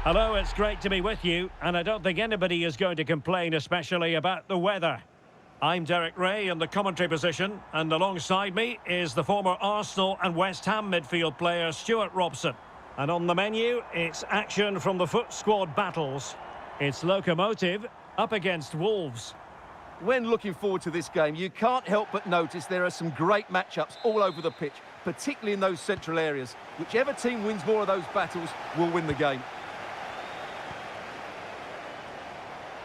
Hello, it's great to be with you, and I don't think anybody is going to complain, especially about the weather. I'm Derek Ray in the commentary position, and alongside me is the former Arsenal and West Ham midfield player Stuart Robson. And on the menu, it's action from the foot squad battles. It's Locomotive up against Wolves. When looking forward to this game, you can't help but notice there are some great matchups all over the pitch, particularly in those central areas. Whichever team wins more of those battles will win the game.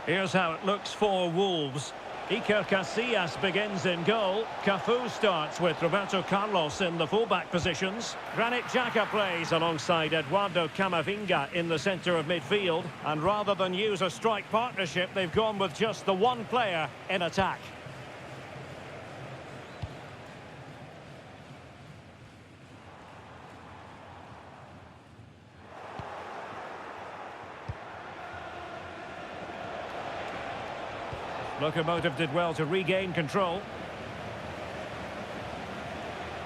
Here's how it looks for Wolves. Iker Casillas begins in goal. Cafu starts with Roberto Carlos in the fullback positions. Granit Xhaka plays alongside Eduardo Camavinga in the centre of midfield. And rather than use a strike partnership, they've gone with just the one player in attack. Locomotive did well to regain control.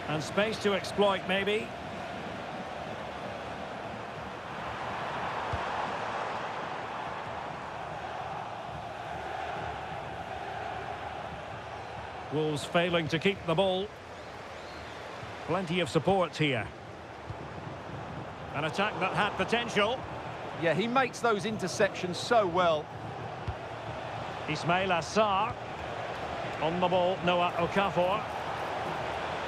And space to exploit, maybe. Wolves failing to keep the ball. Plenty of support here. An attack that had potential. Yeah, he makes those interceptions so well. Ismail Assar. On the ball, Noah Okafor.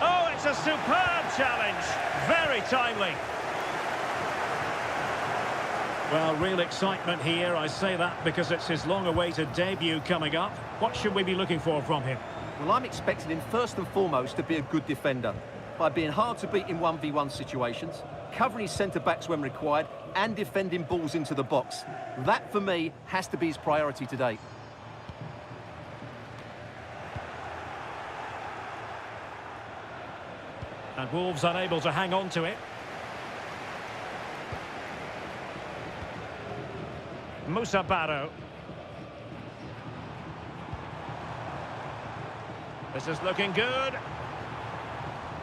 Oh, it's a superb challenge. Very timely. Well, real excitement here. I say that because it's his long-awaited debut coming up. What should we be looking for from him? Well, I'm expecting him first and foremost to be a good defender by being hard to beat in 1v1 situations, covering his centre-backs when required, and defending balls into the box. That, for me, has to be his priority today. And Wolves unable to hang on to it. Musa Barrow. This is looking good.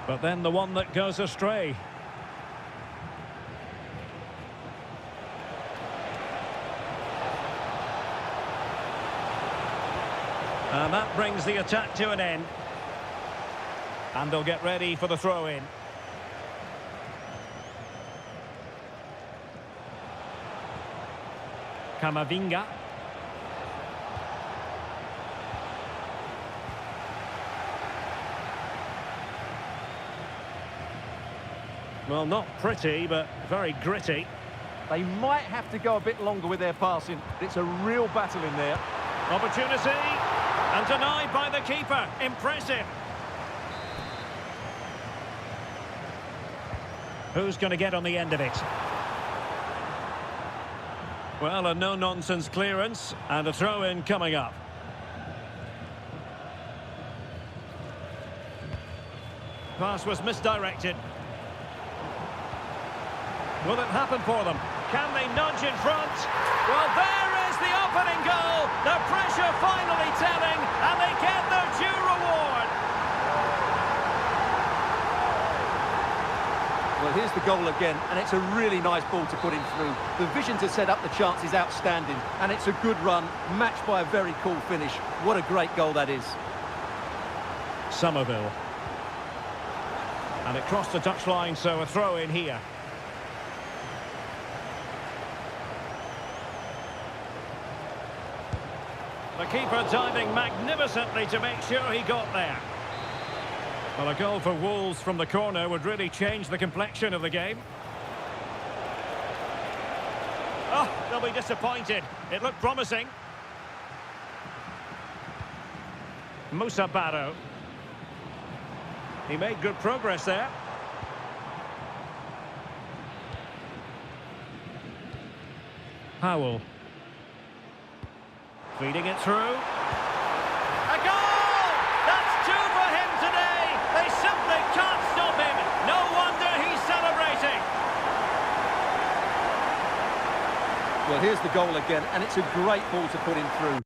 But then the one that goes astray. And that brings the attack to an end. And they'll get ready for the throw-in. Camavinga. Well, not pretty, but very gritty. They might have to go a bit longer with their passing. It's a real battle in there. Opportunity. And denied by the keeper. Impressive. Who's going to get on the end of it? Well, a no-nonsense clearance and a throw-in coming up. Pass was misdirected. Will it happen for them? Can they nudge in front? Well, there is the opening goal. The pressure finally telling, and they get their due reward. Well, here's the goal again, and it's a really nice ball to put him through. The vision to set up the chance is outstanding, and it's a good run, matched by a very cool finish. What a great goal that is. Somerville. And it crossed the touchline, so a throw in here. The keeper diving magnificently to make sure he got there. Well, a goal for Wolves from the corner would really change the complexion of the game. Oh, they'll be disappointed. It looked promising. Musa Barrow. He made good progress there. Powell. Feeding it through. A goal! That's two for him today. They simply can't stop him. No wonder he's celebrating. Well, here's the goal again, and it's a great ball to put him through.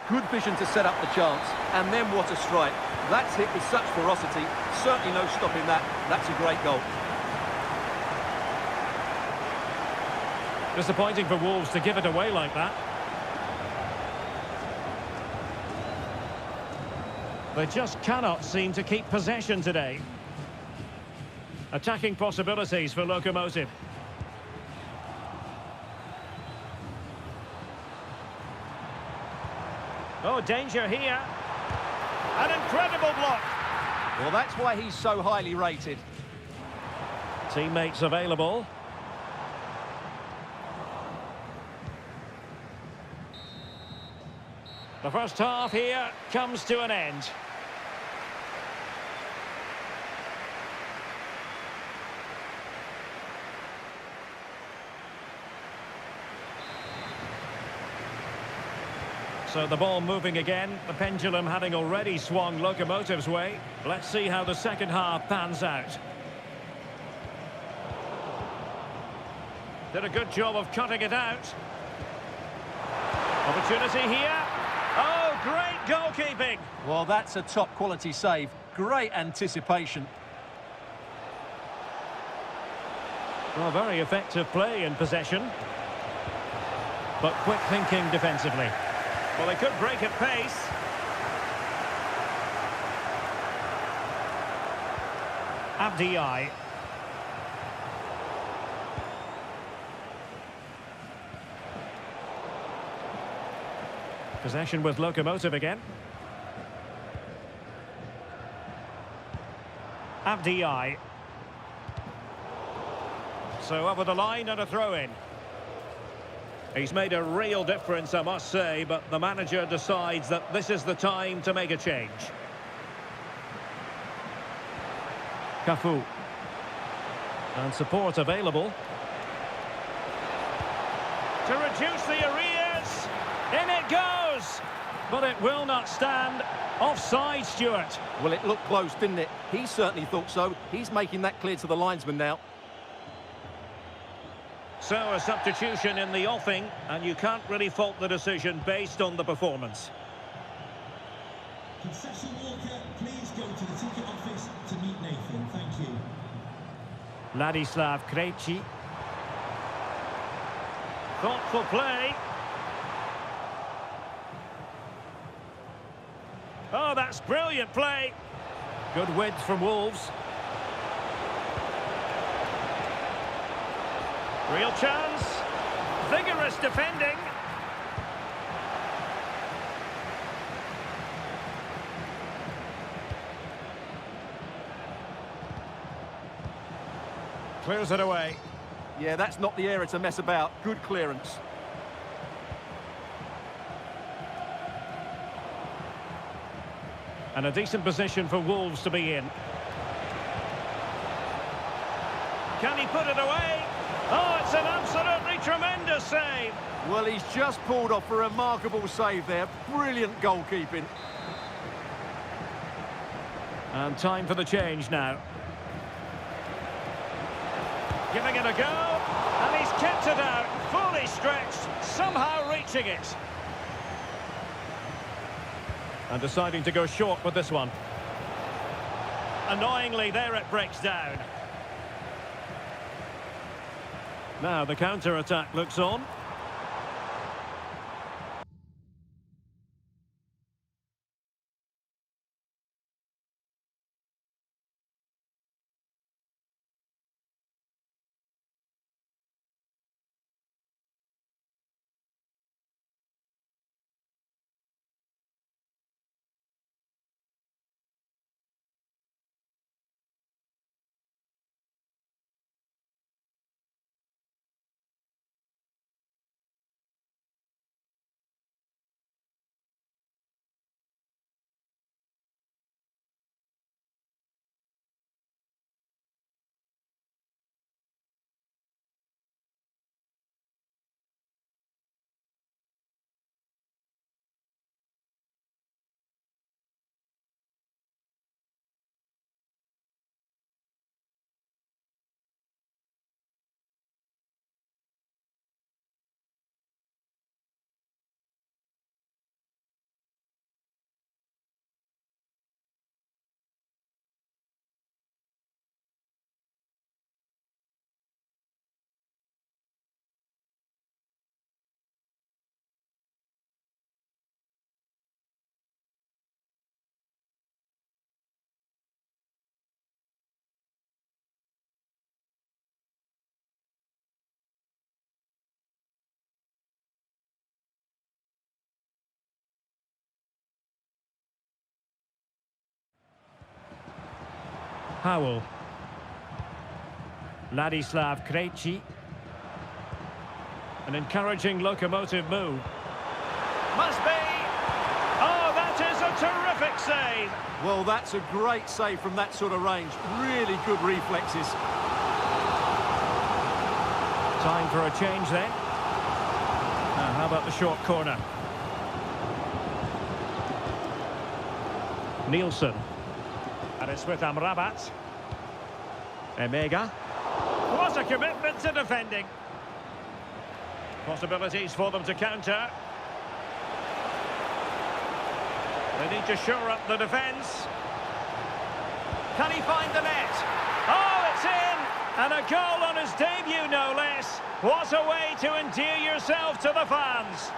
Good vision to set up the chance. And then what a strike. That's hit with such ferocity. Certainly no stopping that. That's a great goal. Disappointing for Wolves to give it away like that. They just cannot seem to keep possession today. Attacking possibilities for Locomotive. Oh, danger here. An incredible block. Well, that's why he's so highly rated. Teammates available. The first half here comes to an end. So the ball moving again, the pendulum having already swung Locomotive's way. Let's see how the second half pans out. Did a good job of cutting it out. Opportunity here. Oh, great goalkeeping. Well, that's a top quality save. Great anticipation. Well, very effective play in possession. But quick thinking defensively. Well, they could break at pace. Abdi. Possession with Locomotive again. Abdi. So over the line and a throw-in. He's made a real difference, I must say, but the manager decides that this is the time to make a change. Cafu. And support available. To reduce the arrears. In it goes! But it will not stand. Offside, Stuart. Well, it looked close, didn't it? He certainly thought so. He's making that clear to the linesman now. So a substitution in the offing, and you can't really fault the decision based on the performance. Concession Walker, please go to the ticket office to meet Nathan. Thank you. Ladislav Krejci. Thoughtful play. Oh, that's brilliant play. Good width from Wolves. Real chance. Vigorous defending. Clears it away. Yeah, that's not the area to mess about. Good clearance. And a decent position for Wolves to be in. Can he put it away? Oh, it's an absolutely tremendous save. Well, he's just pulled off a remarkable save there. Brilliant goalkeeping. And time for the change now. Giving it a go. And he's kept it out. Fully stretched. Somehow reaching it. And deciding to go short with this one. Annoyingly, there it breaks down. Now the counter-attack looks on. Howell. Ladislav Krejci. An encouraging locomotive move. Must be! Oh, that is a terrific save! Well, that's a great save from that sort of range. Really good reflexes. Time for a change then. Now, how about the short corner? Nielsen. And it's with Amrabat. Emega. What a commitment to defending. Possibilities for them to counter. They need to shore up the defence. Can he find the net? Oh, it's in! And a goal on his debut, no less. What a way to endear yourself to the fans.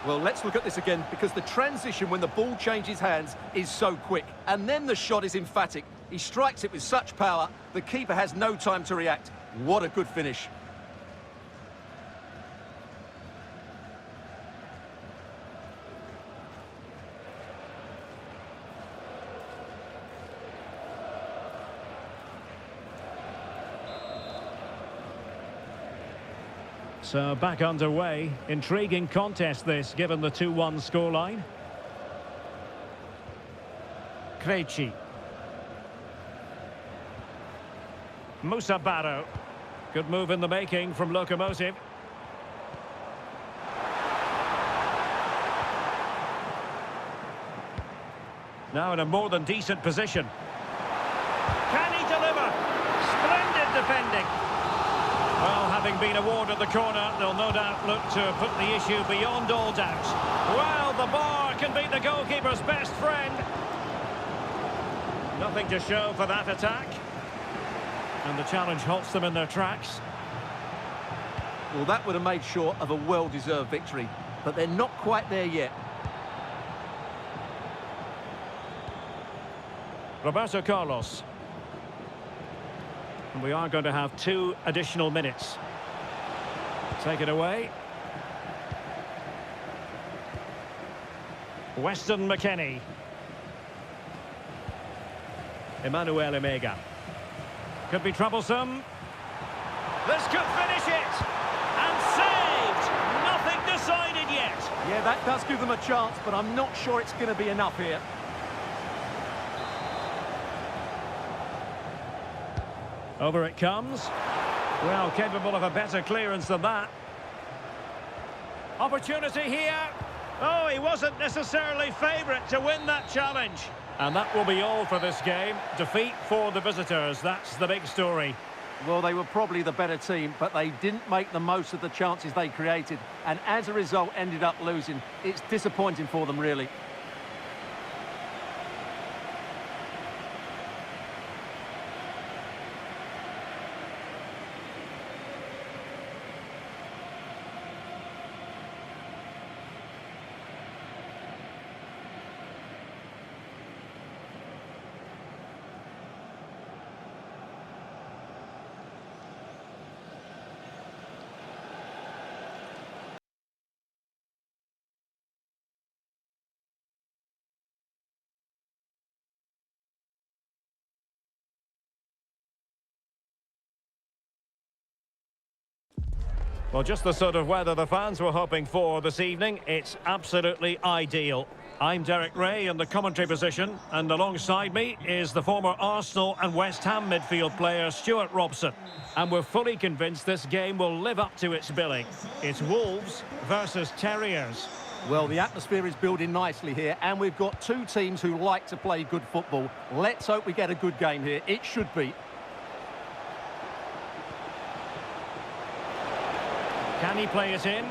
Well, let's look at this again, because the transition when the ball changes hands is so quick. And then the shot is emphatic. He strikes it with such power, the keeper has no time to react. What a good finish. So back underway. Intriguing contest this, given the 2-1 scoreline. Krejci. Musa Barrow. Good move in the making from Locomotive. Now in a more than decent position. Can he deliver? Splendid defending. Well, having been awarded the corner, they'll no doubt look to put the issue beyond all doubt. Well, the bar can be the goalkeeper's best friend. Nothing to show for that attack. And the challenge halts them in their tracks. Well, that would have made sure of a well-deserved victory, but they're not quite there yet. Roberto Carlos. And we are going to have 2 additional minutes. Take it away. Weston McKennie. Emmanuel Emega. Could be troublesome. This could finish it. And saved. Nothing decided yet. Yeah, that does give them a chance, but I'm not sure it's going to be enough here. Over it comes. Well, capable of a better clearance than that. Opportunity here. Oh, he wasn't necessarily favourite to win that challenge. And that will be all for this game. Defeat for the visitors. That's the big story. Well, they were probably the better team, but they didn't make the most of the chances they created, and as a result ended up losing. It's disappointing for them, really. Well, just the sort of weather the fans were hoping for this evening. It's absolutely ideal. I'm Derek Ray in the commentary position, and alongside me is the former Arsenal and West Ham midfield player Stuart Robson. And we're fully convinced this game will live up to its billing. It's Wolves versus Terriers. Well, the atmosphere is building nicely here, and we've got 2 teams who like to play good football. Let's hope we get a good game here. It should be. Can he play it in?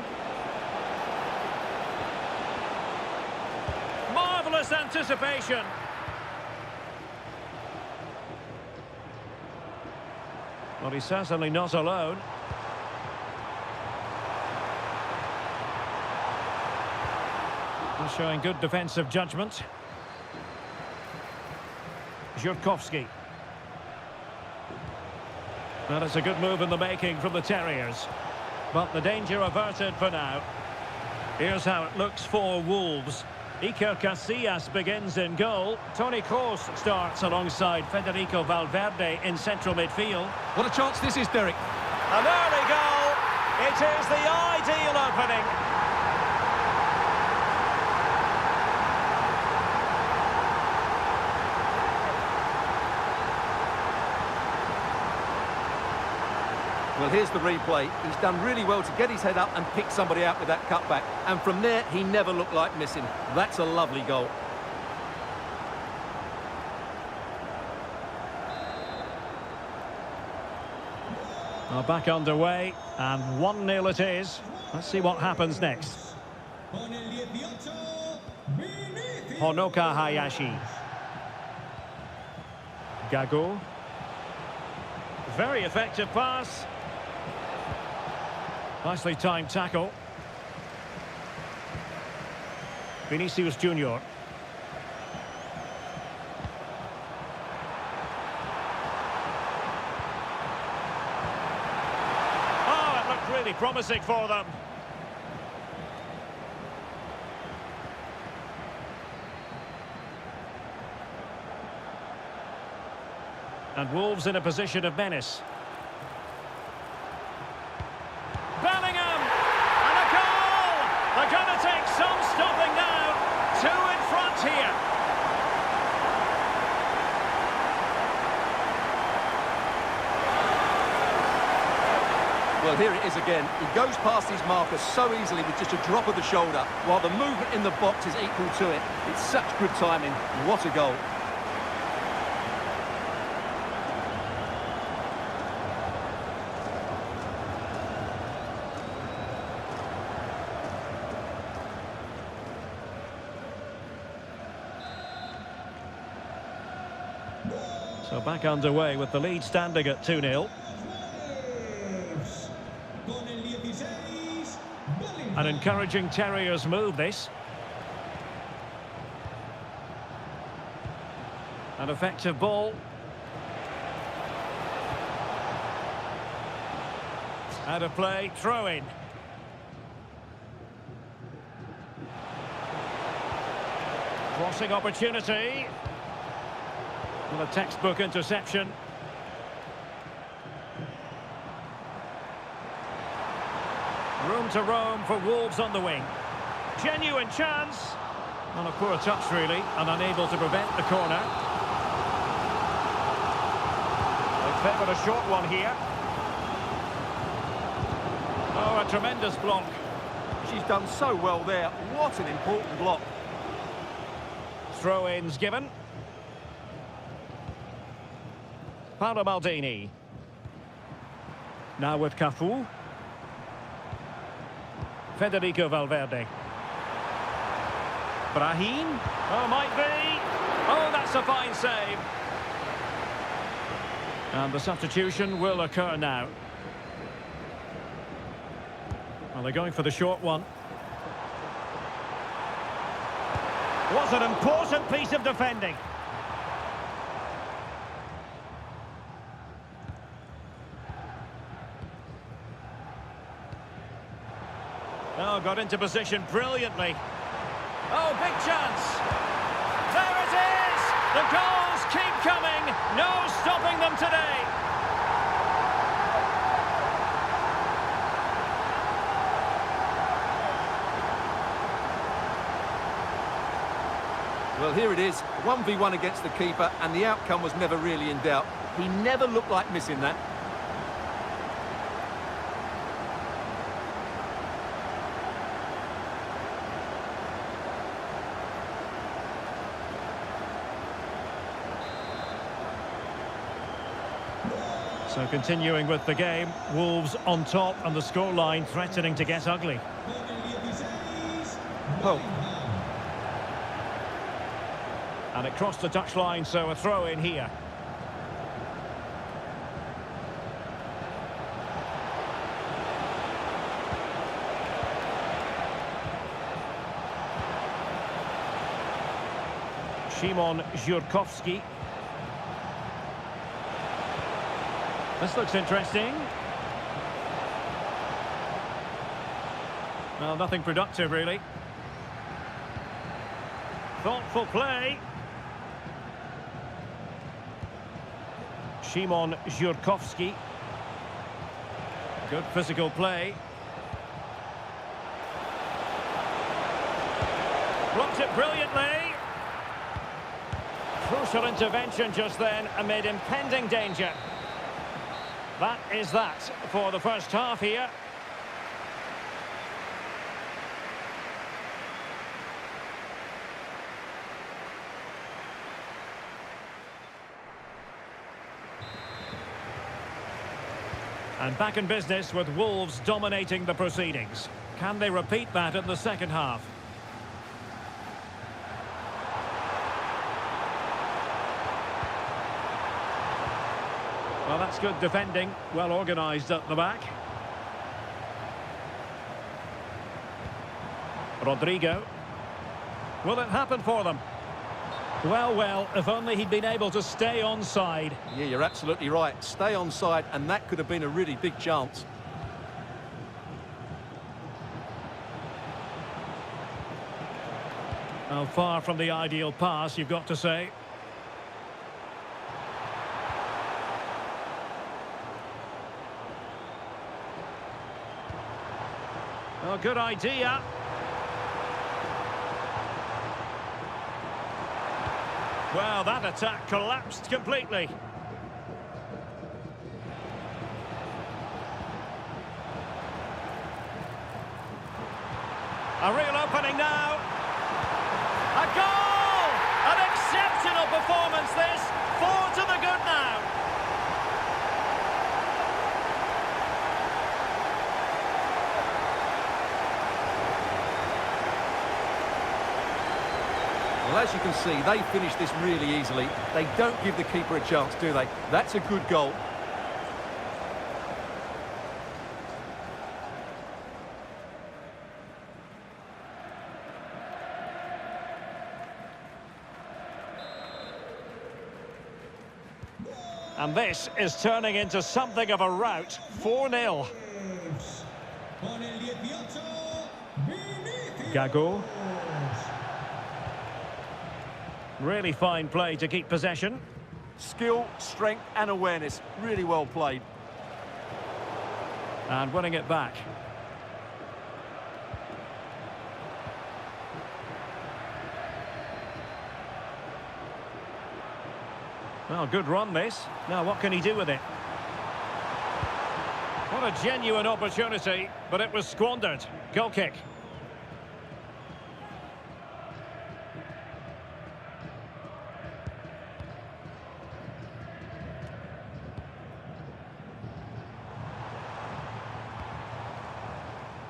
Marvellous anticipation. Well, he's certainly not alone. He's showing good defensive judgment. Żurkowski. That is a good move in the making from the Terriers. But the danger averted for now. Here's how it looks for Wolves. Iker Casillas begins in goal. Toni Kroos starts alongside Federico Valverde in central midfield. What a chance this is, Derek. An early goal. It is the ideal opening. Well, here's the replay. He's done really well to get his head up and pick somebody out with that cutback. And from there, he never looked like missing. That's a lovely goal. Well, back underway, and 1-0 it is. Let's see what happens next. Honoka Hayashi. Gago. Very effective pass. Nicely timed tackle. Vinicius Junior. Oh, it looked really promising for them. And Wolves in a position of menace. Bellingham! And a goal! They're going to take some stopping now. 2 in front here. Well, here it is again. He goes past his marker so easily with just a drop of the shoulder, while the movement in the box is equal to it. It's such good timing. What a goal. So back underway with the lead standing at 2-0. An encouraging Terriers move, this. An effective ball. Out of play, throw in. Crossing opportunity. Well, a textbook interception. Room to roam for Wolves on the wing. Genuine chance. On a poor touch, really, and unable to prevent the corner. They favoured a short one here. Oh, a tremendous block. She's done so well there. What an important block. Throw-ins given. Paolo Maldini. Now with Cafu. Federico Valverde. Brahim. Oh, might be. Oh, that's a fine save. And the substitution will occur now. Well, they're going for the short one. Was an important piece of defending. Oh, got into position brilliantly. Oh, big chance. There it is! The goals keep coming. No stopping them today. Well, here it is. 1v1 against the keeper, and the outcome was never really in doubt. He never looked like missing that. So continuing with the game, Wolves on top and the scoreline threatening to get ugly. Oh. And it crossed the touchline, so a throw in here. Szymon Żurkowski. This looks interesting. Well, nothing productive, really. Thoughtful play. Szymon Żurkowski. Good physical play. Blocked it brilliantly. Crucial intervention just then amid impending danger. That is that for the first half here. And back in business with Wolves dominating the proceedings. Can they repeat that in the second half? Well, that's good defending, well organised at the back. Rodrigo. Will it happen for them? Well, if only he'd been able to stay onside. Yeah, you're absolutely right. Stay onside, and that could have been a really big chance. Well, far from the ideal pass, you've got to say. Oh, good idea. Well, that attack collapsed completely. A real opening now. A goal! An exceptional performance this. 4 to the good now. Well, as you can see, they finished this really easily. They don't give the keeper a chance, do they? That's a good goal. And this is turning into something of a rout. 4-0. Gago. Really fine play to keep possession. Skill, strength and awareness. Really well played. And winning it back. Well, good run this. Now what can he do with it? What a genuine opportunity, but it was squandered. Goal kick.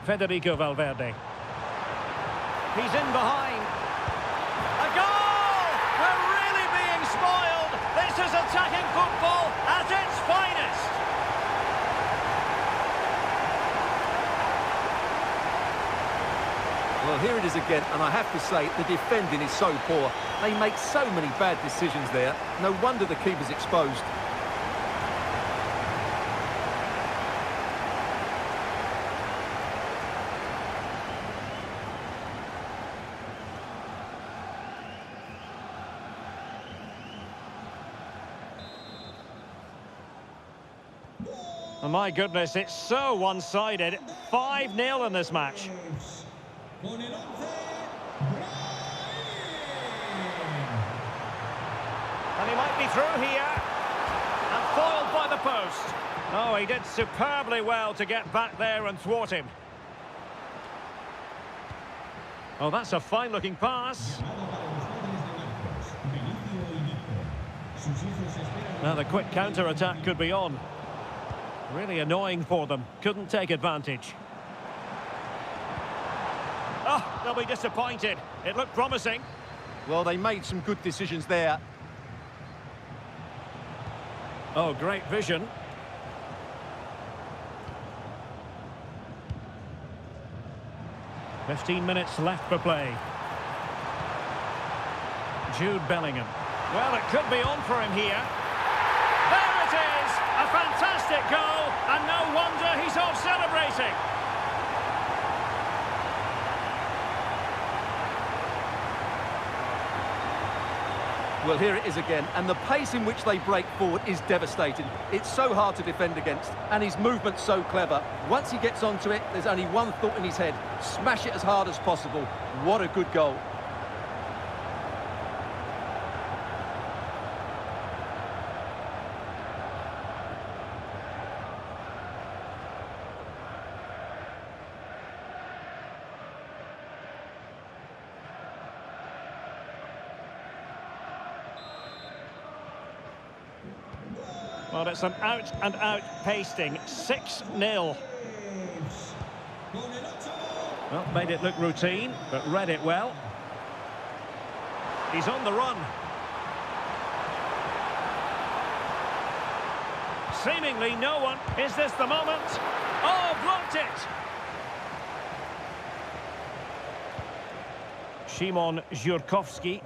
Federico Valverde. He's in behind. A goal! We're really being spoiled. This is attacking football at its finest. Well, here it is again, and I have to say, the defending is so poor. They make so many bad decisions there. No wonder the keeper's exposed. Oh, my goodness, it's so one-sided. 5-0 in this match. And he might be through here. And foiled by the post. Oh, he did superbly well to get back there and thwart him. Oh, that's a fine-looking pass. Now the quick counter-attack could be on. Really annoying for them. Couldn't take advantage. Oh, they'll be disappointed. It looked promising. Well, they made some good decisions there. Oh, great vision. "15 minutes left for play. Jude Bellingham. Well, it could be on for him here. There it is! A fantastic goal, and no wonder he's off celebrating. Well, here it is again, and the pace in which they break forward is devastating. It's so hard to defend against, and his movement's so clever. Once he gets onto it, there's only one thought in his head: smash it as hard as possible. What a good goal. Well, it's an out-and-out pasting, 6-0. Well, made it look routine, but read it well. He's on the run. Seemingly no one. Is this the moment? Oh, blocked it! Szymon Żurkowski.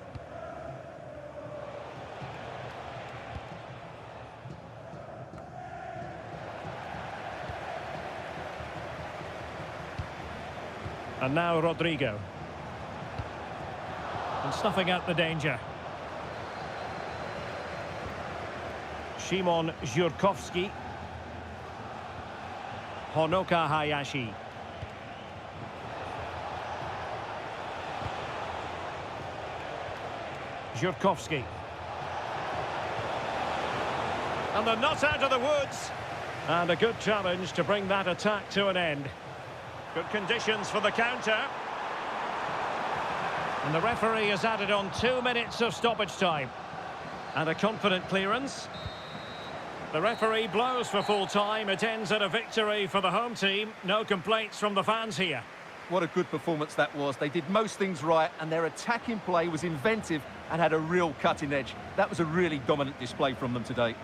And now Rodrigo. And snuffing out the danger. Szymon Żurkowski. Honoka Hayashi. Żurkowski. And they're not out of the woods. And a good challenge to bring that attack to an end. Good conditions for the counter. And the referee has added on 2 minutes of stoppage time. And a confident clearance. The referee blows for full time. It ends at a victory for the home team. No complaints from the fans here. What a good performance that was. They did most things right, and their attacking play was inventive and had a real cutting edge. That was a really dominant display from them today.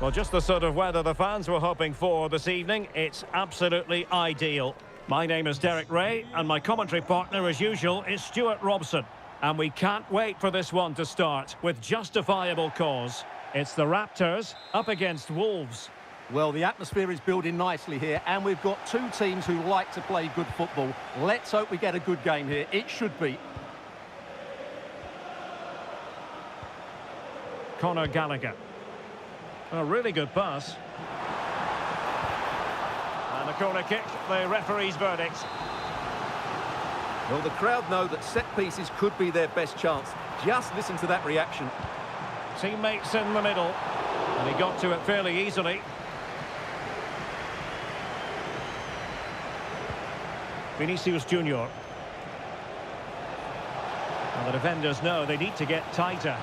Well, just the sort of weather the fans were hoping for this evening. It's absolutely ideal. My name is Derek Ray, and my commentary partner, as usual, is Stuart Robson. And we can't wait for this one to start, with justifiable cause. It's the Raptors up against Wolves. Well, the atmosphere is building nicely here, and we've got two teams who like to play good football. Let's hope we get a good game here. It should be. Conor Gallagher. A really good pass. And a corner kick, the referee's verdict. Well, the crowd know that set pieces could be their best chance. Just listen to that reaction. Teammates in the middle. And he got to it fairly easily. Vinicius Junior. And the defenders know they need to get tighter.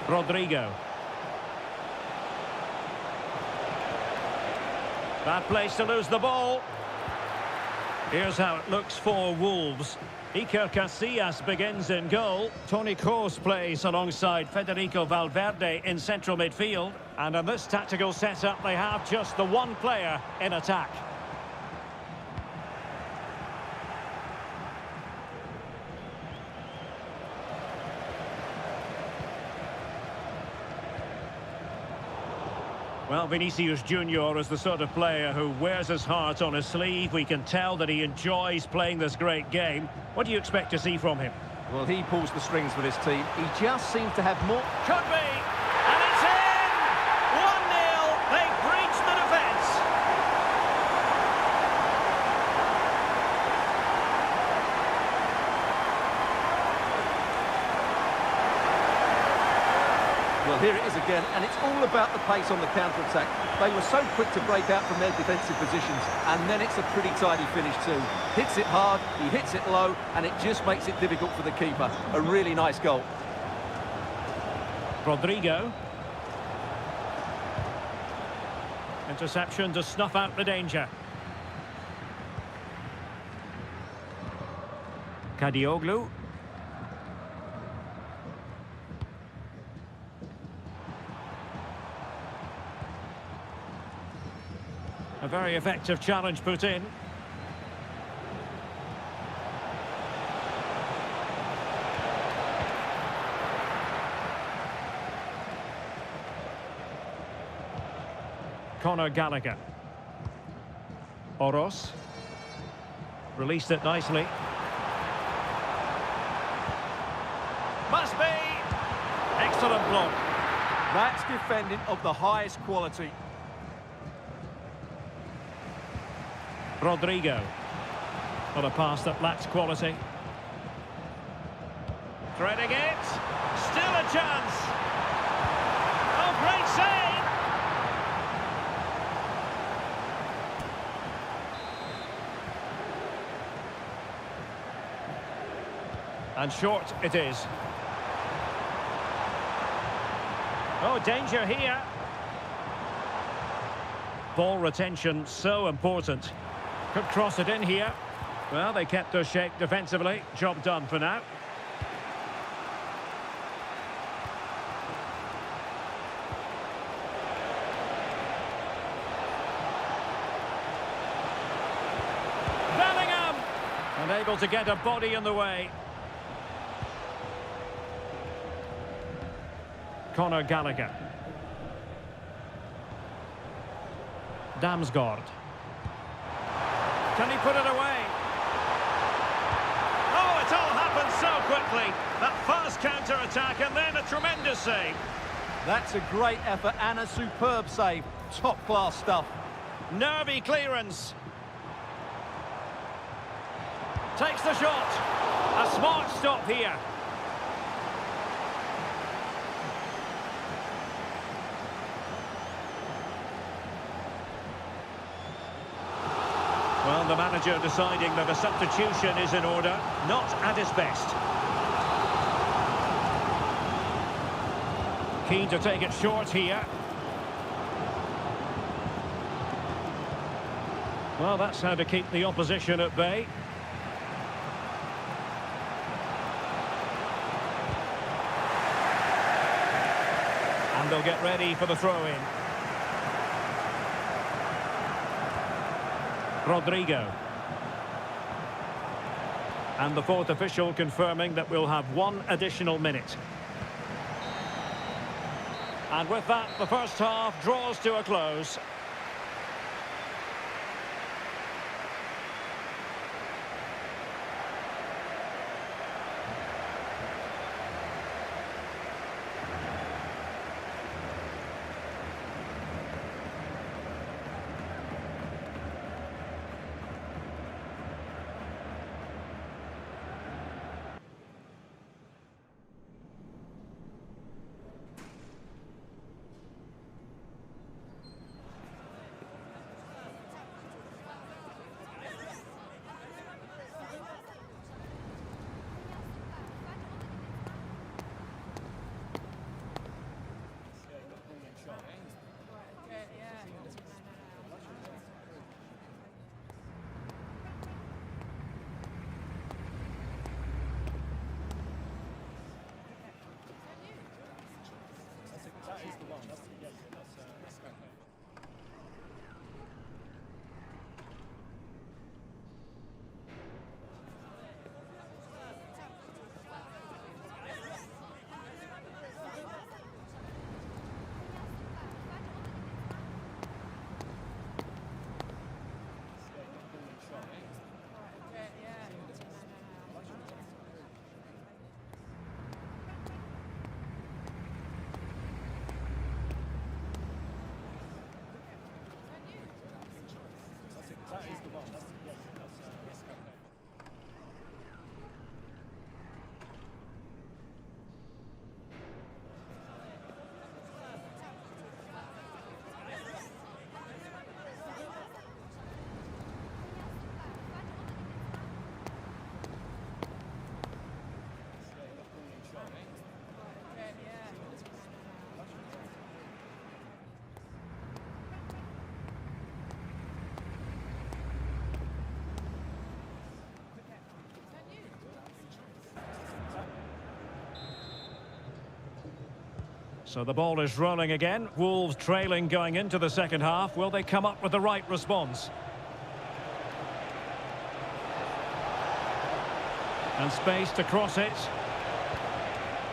Rodrigo. Bad place to lose the ball. Here's how it looks for Wolves. Iker Casillas begins in goal. Toni Kroos plays alongside Federico Valverde in central midfield. And in this tactical setup, they have just the one player in attack. Well, Vinicius Junior is the sort of player who wears his heart on his sleeve. We can tell that he enjoys playing this great game. What do you expect to see from him? Well, he pulls the strings for this team. He just seems to have more... Could be! And it's in! 1-0! They've breached the defence! Well, here it is again, and it's all about the pace on the counter-attack. They were so quick to break out from their defensive positions, and then it's a pretty tidy finish too. Hits it hard, he hits it low, and it just makes it difficult for the keeper. A really nice goal. Rodrigo. Interception to snuff out the danger. Kadioglu. A very effective challenge put in. Conor Gallagher. Oros. Released it nicely. Must be! Excellent block. That's defending of the highest quality. Rodrigo. On a pass that lacks quality. Threading it. Still a chance. Oh, great save! And short it is. Oh, danger here. Ball retention so important. Could cross it in here. Well, they kept their shape defensively. Job done for now. Bellingham! Unable to get a body in the way. Conor Gallagher. Damsgaard. Can he put it away? Oh, it all happened so quickly. That fast counter-attack and then a tremendous save. That's a great effort and a superb save. Top-class stuff. Nervy clearance. Takes the shot. A smart stop here. Well, the manager deciding that a substitution is in order, not at his best. Keen to take it short here. Well, that's how to keep the opposition at bay. And they'll get ready for the throw-in. Rodrigo. And the fourth official confirming that we'll have one additional minute. And with that, the first half draws to a close. So the ball is rolling again. Wolves trailing going into the second half. Will they come up with the right response? And space to cross it.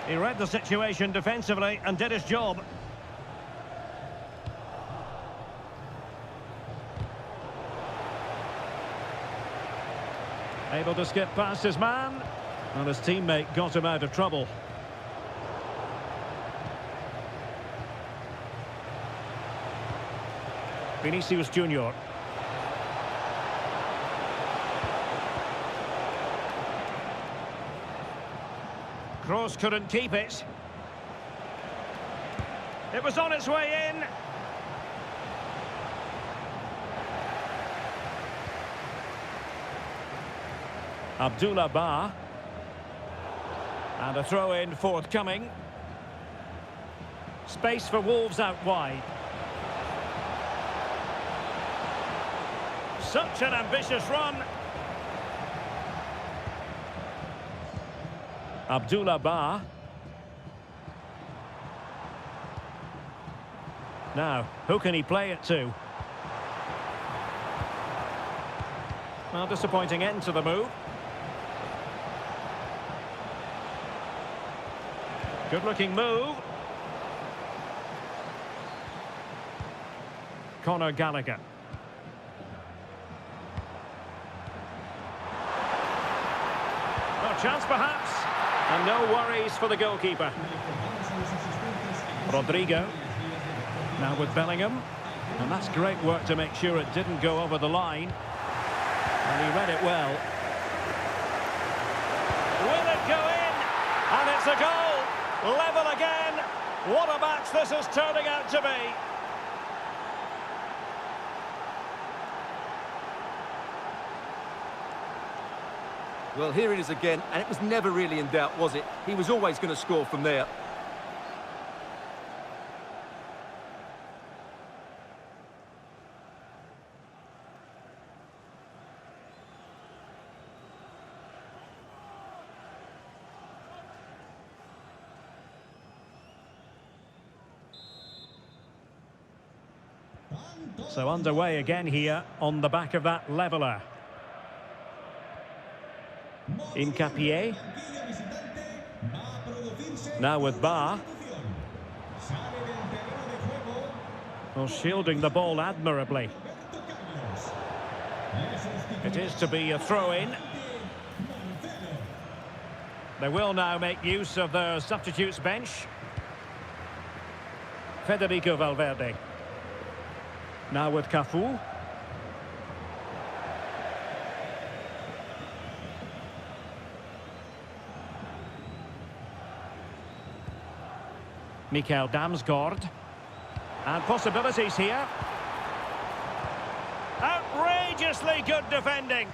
He read the situation defensively and did his job. Able to skip past his man. And his teammate got him out of trouble. Vinicius Junior. Kroos couldn't keep it. It was on its way in. Abdullah Ba. And a throw-in forthcoming. Space for Wolves out wide. Such an ambitious run. Abdullah Ba. Now, who can he play it to? Well, disappointing end to the move. Good-looking move. Conor Gallagher. Chance perhaps, and no worries for the goalkeeper. Rodrigo, now with Bellingham, and that's great work to make sure it didn't go over the line, and he read it well. Will it go in? And it's a goal! Level again! What a match this is turning out to be! Well, here it is again, and it was never really in doubt, was it? He was always going to score from there. So underway again here on the back of that leveller. Hincapié. Now with Ba. Well, shielding the ball admirably. It is to be a throw-in. They will now make use of their substitutes bench. Federico Valverde. Now with Cafu. Mikael Damsgaard. And possibilities here. Outrageously good defending.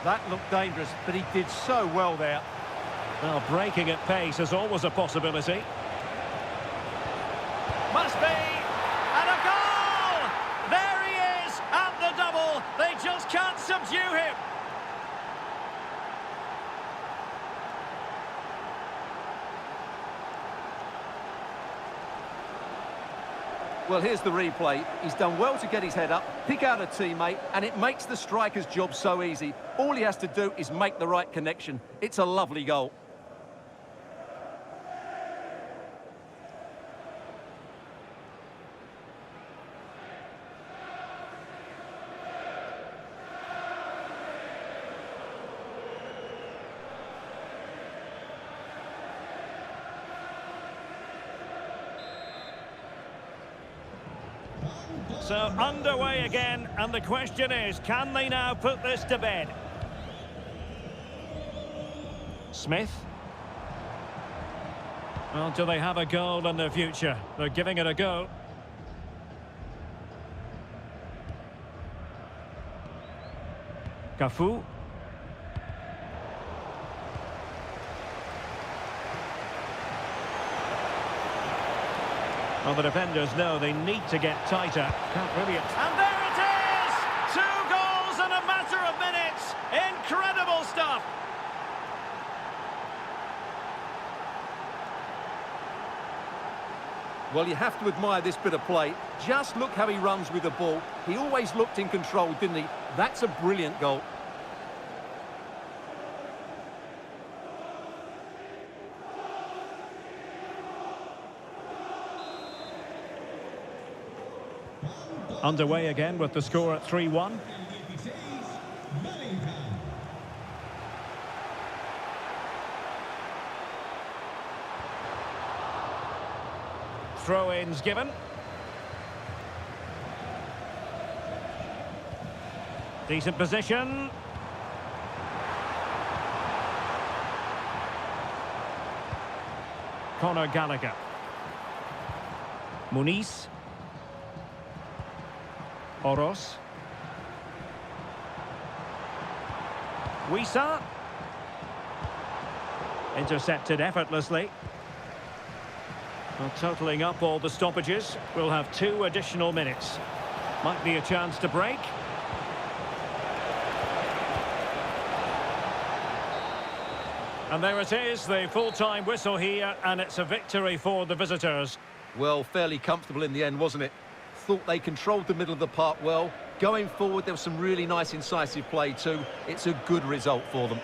That looked dangerous, but he did so well there. Well, breaking at pace is always a possibility. Must be. And a goal! There he is at the double. They just can't subdue him. Well, here's the replay. He's done well to get his head up, pick out a teammate, and it makes the striker's job so easy. All he has to do is make the right connection. It's a lovely goal. So underway again, and the question is, can they now put this to bed? Smith. Well, do they have a goal in their future? They're giving it a go. Cafu. Well, the defenders know they need to get tighter. Can't really... And there it is! 2 goals in a matter of minutes! Incredible stuff! Well, you have to admire this bit of play. Just look how he runs with the ball. He always looked in control, didn't he? That's a brilliant goal. Underway again with the score at 3-1. Throw-ins given. Decent position. Conor Gallagher. Muniz. Oros. Wisa. Intercepted effortlessly. Well, totalling up all the stoppages, we'll have 2 additional minutes. Might be a chance to break. And there it is, the full-time whistle here, and it's a victory for the visitors. Well, fairly comfortable in the end, wasn't it? Thought they controlled the middle of the park well. Going forward, there was some really nice incisive play too. It's a good result for them.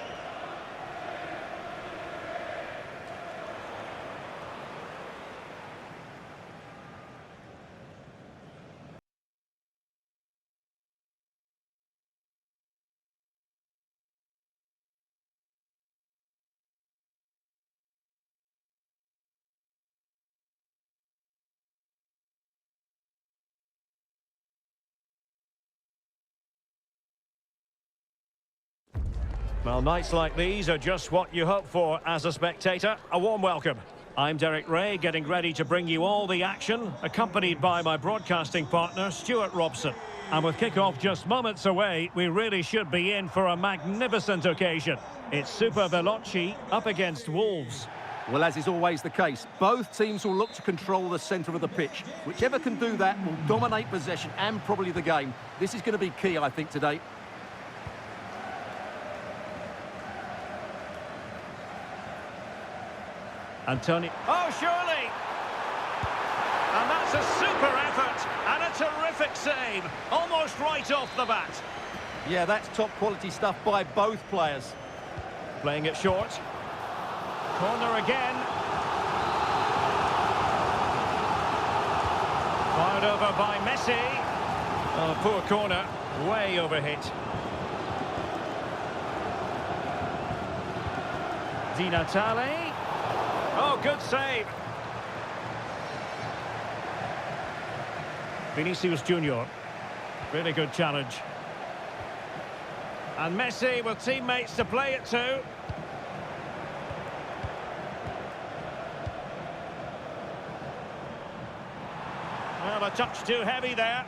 Well, nights like these are just what you hope for as a spectator. A warm welcome. I'm Derek Ray, getting ready to bring you all the action, accompanied by my broadcasting partner, Stuart Robson. And with kick-off just moments away, we really should be in for a magnificent occasion. It's Super Veloci up against Wolves. Well, as is always the case, both teams will look to control the centre of the pitch. Whichever can do that will dominate possession and probably the game. This is going to be key, I think, today. Antonio. Oh, surely! And that's a super effort and a terrific save. Almost right off the bat. Yeah, that's top quality stuff by both players. Playing it short. Corner again. Fired over by Messi. Oh, poor corner. Way overhit. Di Natale. Oh, good save. Vinicius Junior. Really good challenge. And Messi with teammates to play it to. Well, a touch too heavy there.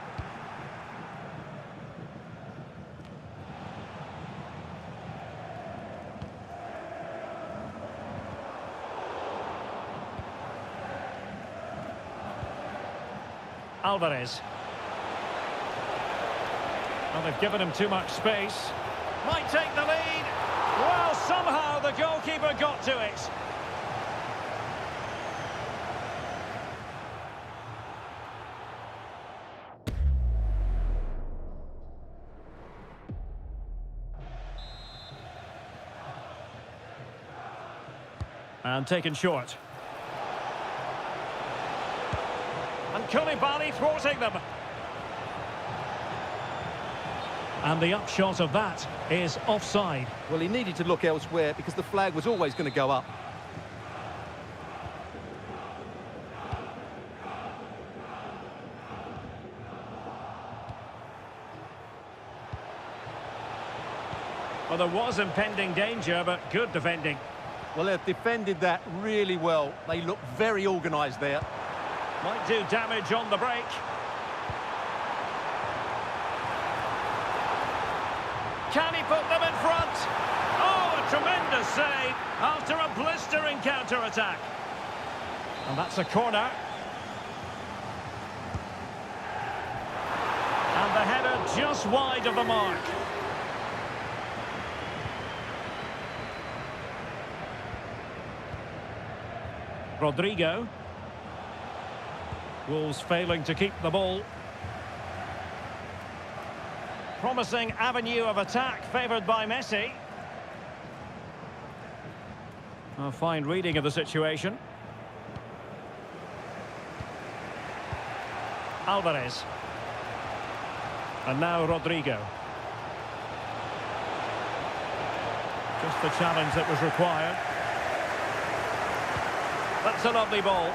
Alvarez. Well, they've given him too much space. Might take the lead. Well, somehow the goalkeeper got to it. And taken short. And Koulibaly thwarting them. And the upshot of that is offside. Well, he needed to look elsewhere because the flag was always going to go up. Well, there was impending danger, but good defending. Well, they've defended that really well. They look very organised there. Might do damage on the break. Can he put them in front? Oh, a tremendous save after a blistering counter-attack. And that's a corner. And the header just wide of the mark. Rodrigo. Wolves failing to keep the ball. Promising avenue of attack favoured by Messi. A fine reading of the situation. Alvarez. And now Rodrigo. Just the challenge that was required. That's a lovely ball.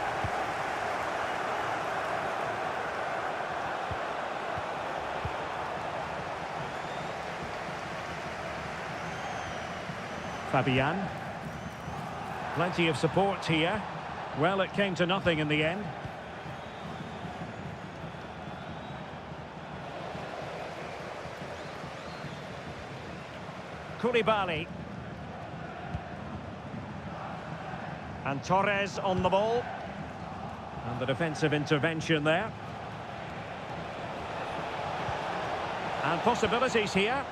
Fabian. Plenty of support here. Well, it came to nothing in the end. Koulibaly. And Torres on the ball. And the defensive intervention there. And possibilities here.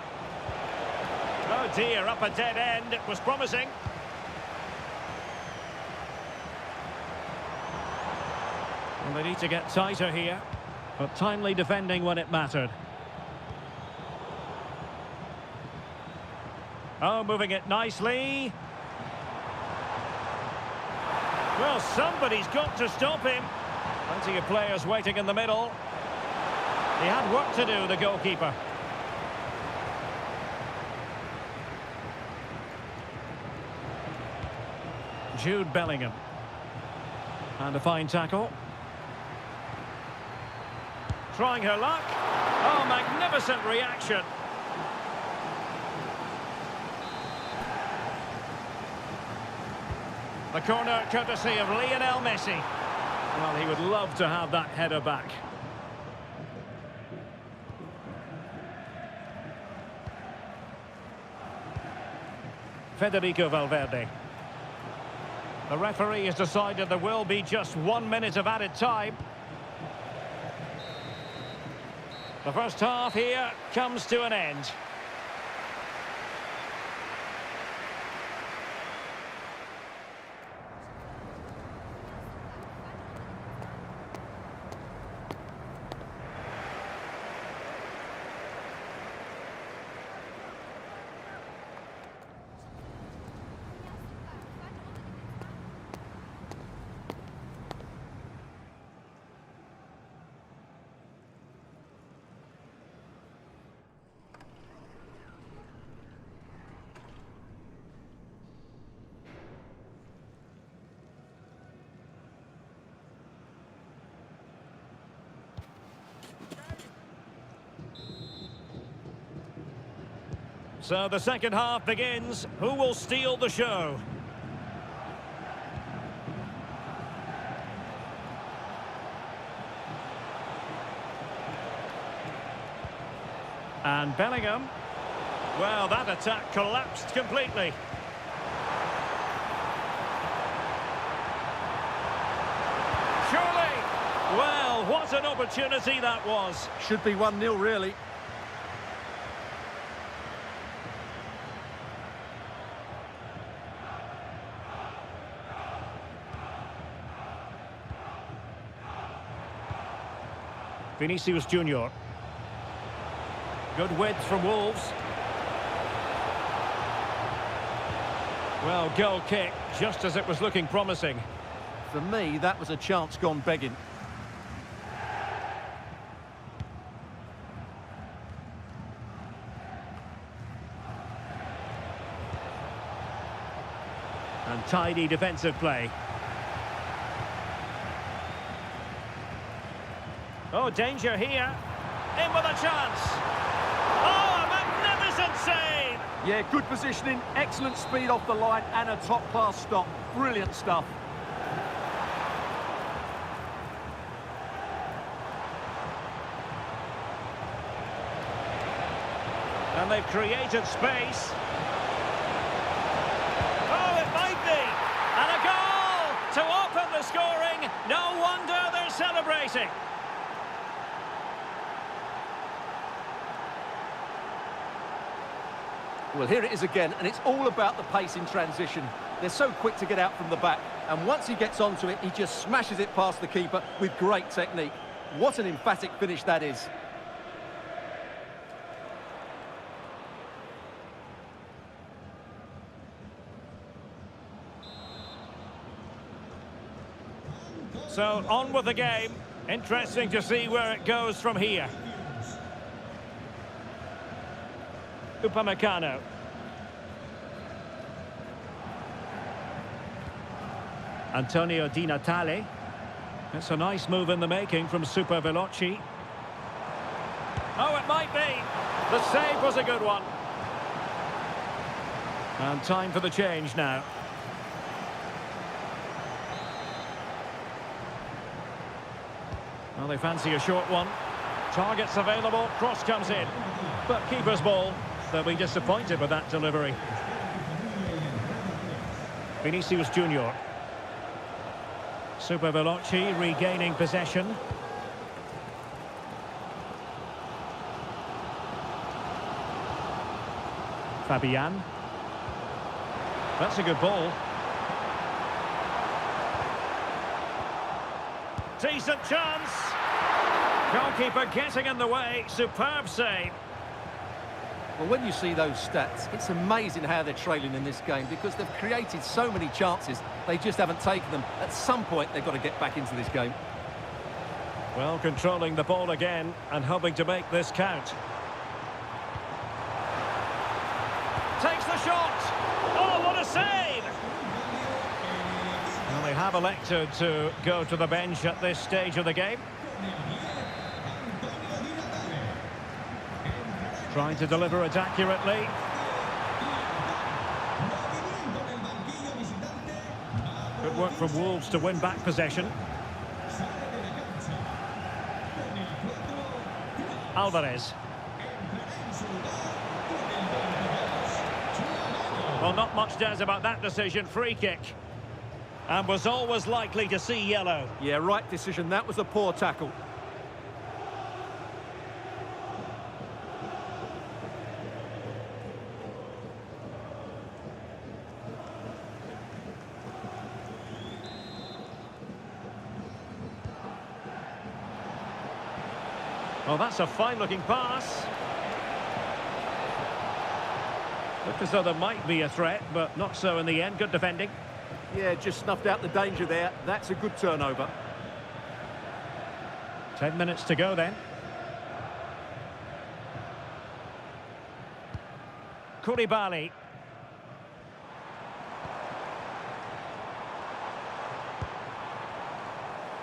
Oh dear, up a dead end. It was promising. Well, they need to get tighter here. But timely defending when it mattered. Oh, moving it nicely. Well, somebody's got to stop him. Plenty of players waiting in the middle. He had work to do, the goalkeeper. Jude Bellingham. And a fine tackle. Trying her luck. Oh, magnificent reaction. The corner courtesy of Lionel Messi. Well, he would love to have that header back. Federico Valverde. The referee has decided there will be just 1 minute of added time. The first half here comes to an end. So the second half begins. Who will steal the show? And Bellingham. Well, that attack collapsed completely. Surely! Well, what an opportunity that was. Should be 1-0, really. Vinicius Junior. Good width from Wolves. Well, goal kick, just as it was looking promising. For me, that was a chance gone begging. And tidy defensive play. Oh, danger here. In with a chance. Oh, a magnificent save! Yeah, good positioning, excellent speed off the line, and a top-class stop. Brilliant stuff. And they've created space. Oh, it might be. And a goal to open the scoring. No wonder they're celebrating. Well, here it is again, and it's all about the pace in transition. They're so quick to get out from the back, and once he gets onto it, he just smashes it past the keeper with great technique. What an emphatic finish that is. So, on with the game. Interesting to see where it goes from here. Upamecano. Antonio Di Natale. It's a nice move in the making from Super Veloci. Oh, it might be. The save was a good one. And time for the change now. Well, they fancy a short one. Targets available, cross comes in. But keeper's ball. They'll be disappointed with that delivery. Vinicius Junior. Super Veloci regaining possession. Fabian. That's a good ball. Decent chance. Goalkeeper getting in the way. Superb save. Well, when you see those stats, it's amazing how they're trailing in this game because they've created so many chances, they just haven't taken them. At some point, they've got to get back into this game. Well, controlling the ball again and hoping to make this count. Takes the shot. Oh, what a save! Well, they have elected to go to the bench at this stage of the game. Trying to deliver it accurately. Good work from Wolves to win back possession. Alvarez. Well, not much doubt about that decision. Free kick. And was always likely to see yellow. Yeah, right decision. That was a poor tackle. Well, that's a fine-looking pass. Looked as though there might be a threat, but not so in the end. Good defending. Yeah, just snuffed out the danger there. That's a good turnover. 10 minutes to go then. Koulibaly.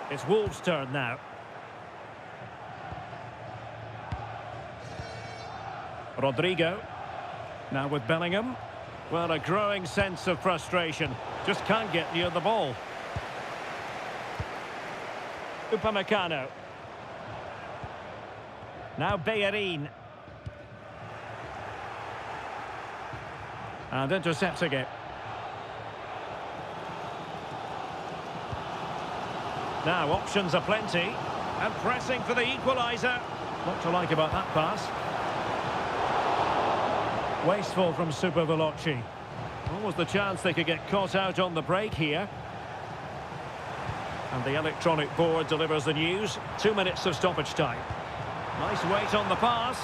It's Wolves' turn now. Rodrigo. Now with Bellingham. Well, a growing sense of frustration. Just can't get near the ball. Upamecano. Now Bellerin. And intercepting it. Now options are plenty. And pressing for the equaliser. What to like about that pass. Wasteful from Super Veloci. What was the chance they could get caught out on the break here? And the electronic board delivers the news. 2 minutes of stoppage time. Nice weight on the pass.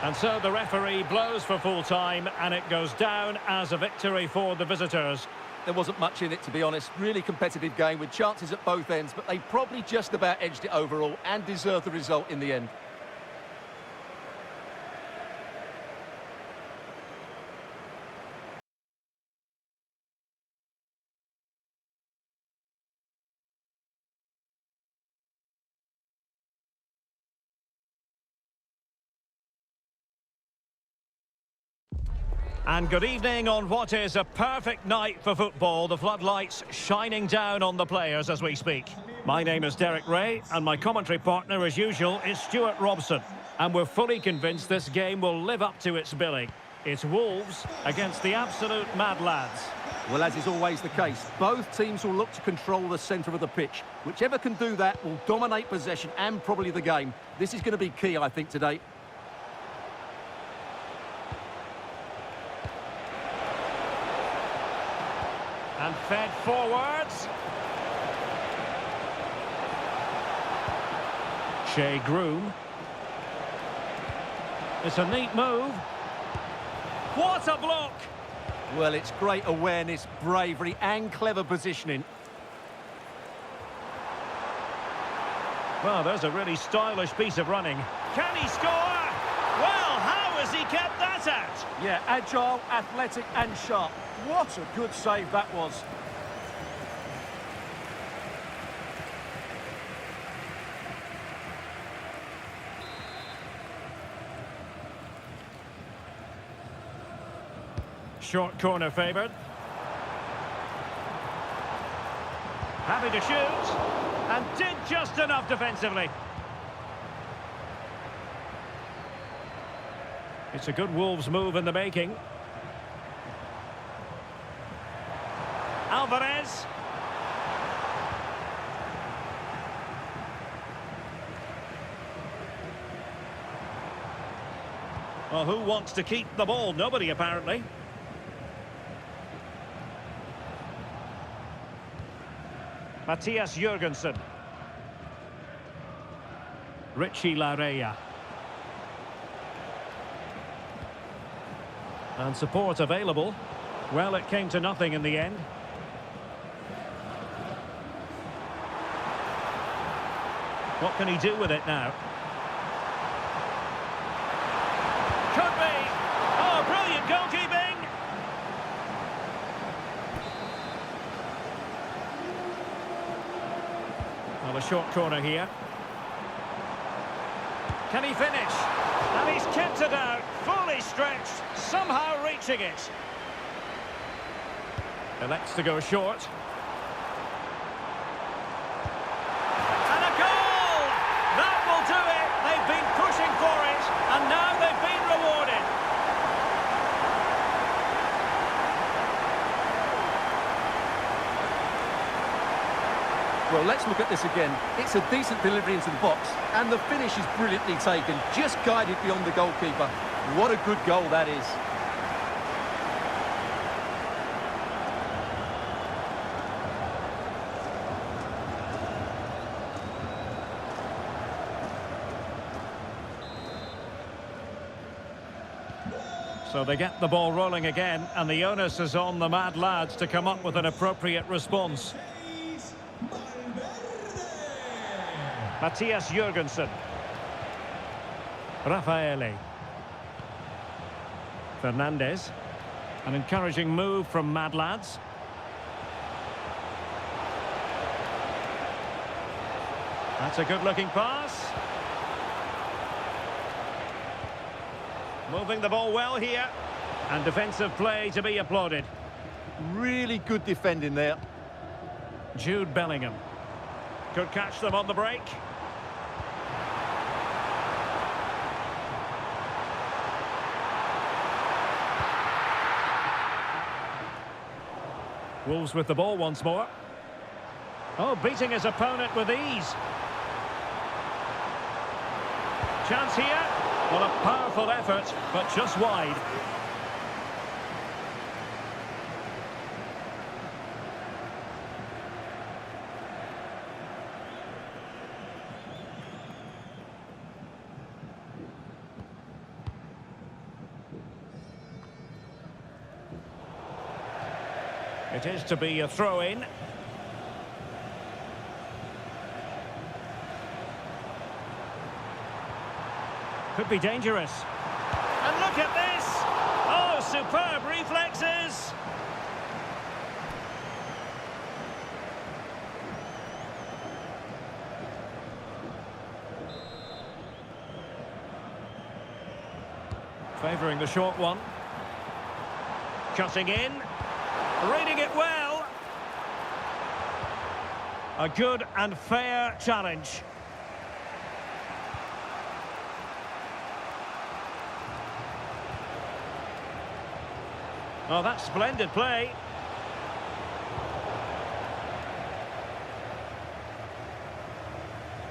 And so the referee blows for full time, and it goes down as a victory for the visitors. There wasn't much in it, to be honest. Really competitive game with chances at both ends, but they probably just about edged it overall and deserved the result in the end. And good evening on what is a perfect night for football. The floodlights shining down on the players as we speak. My name is Derek Ray, and my commentary partner, as usual, is Stuart Robson. And we're fully convinced this game will live up to its billing. It's Wolves against the absolute mad lads. Well, as is always the case, both teams will look to control the centre of the pitch. Whichever can do that will dominate possession and probably the game. This is going to be key, I think, today. And fed forwards. Shea Groom. It's a neat move. What a block! Well, it's great awareness, bravery and clever positioning. Well, there's a really stylish piece of running. Can he score? Well, how has he kept that out? Yeah, agile, athletic and sharp. What a good save that was. Short corner favoured. Happy to shoot. And did just enough defensively. It's a good Wolves move in the making. Alvarez. Well, who wants to keep the ball? Nobody, apparently. Matthias Jurgensen. Richie Larea. And support available. Well, it came to nothing in the end. What can he do with it now? Could be. Oh, brilliant goalkeeping. Well, a short corner here. Can he finish? And he's kept it out, fully stretched, somehow reaching it. Elects to go short. And a goal! That will do it. They've been pushing for it, and now they've been rewarded. Well, let's look at this again. It's a decent delivery into the box, and the finish is brilliantly taken, just guided beyond the goalkeeper. What a good goal that is. So they get the ball rolling again, and the onus is on the mad lads to come up with an appropriate response. Matthias Jurgensen. Raffaele. Fernandez. An encouraging move from mad lads. That's a good-looking pass. Moving the ball well here. And defensive play to be applauded. Really good defending there. Jude Bellingham. Could catch them on the break. Wolves with the ball once more. Oh, beating his opponent with ease. Chance here. Well, a powerful effort, but just wide. It is to be a throw-in. Could be dangerous. And look at this! Oh, superb reflexes! Favouring the short one. Cutting in. Reading it well. A good and fair challenge. Oh, that's splendid play.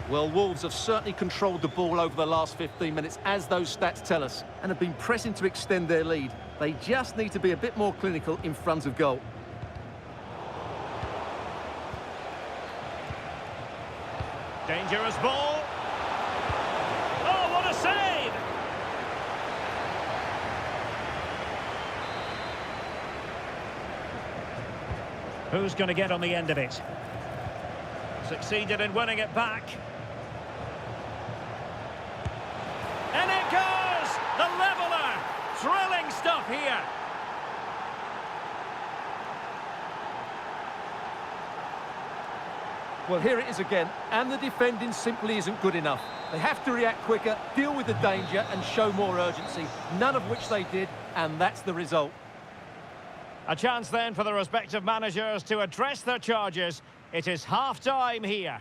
Well, Wolves have certainly controlled the ball over the last 15 minutes, as those stats tell us, and have been pressing to extend their lead. They just need to be a bit more clinical in front of goal. Dangerous ball. Oh, what a save! Who's going to get on the end of it? Succeeded in winning it back. And it goes! The leveller! Thrilling stuff here. Well, here it is again, and the defending simply isn't good enough. They have to react quicker, deal with the danger, and show more urgency, none of which they did, and that's the result. A chance then for the respective managers to address their charges. It is half-time here.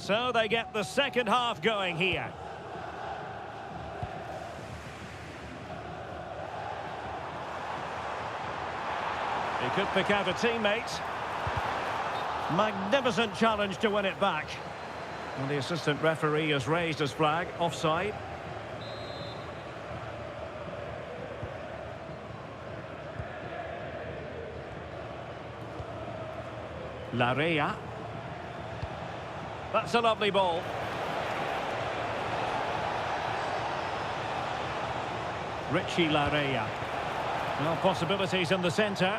So they get the second half going here. He could pick out a teammate. Magnificent challenge to win it back. And the assistant referee has raised his flag, offside. Larea. That's a lovely ball. Richie Larea. Well, possibilities in the centre.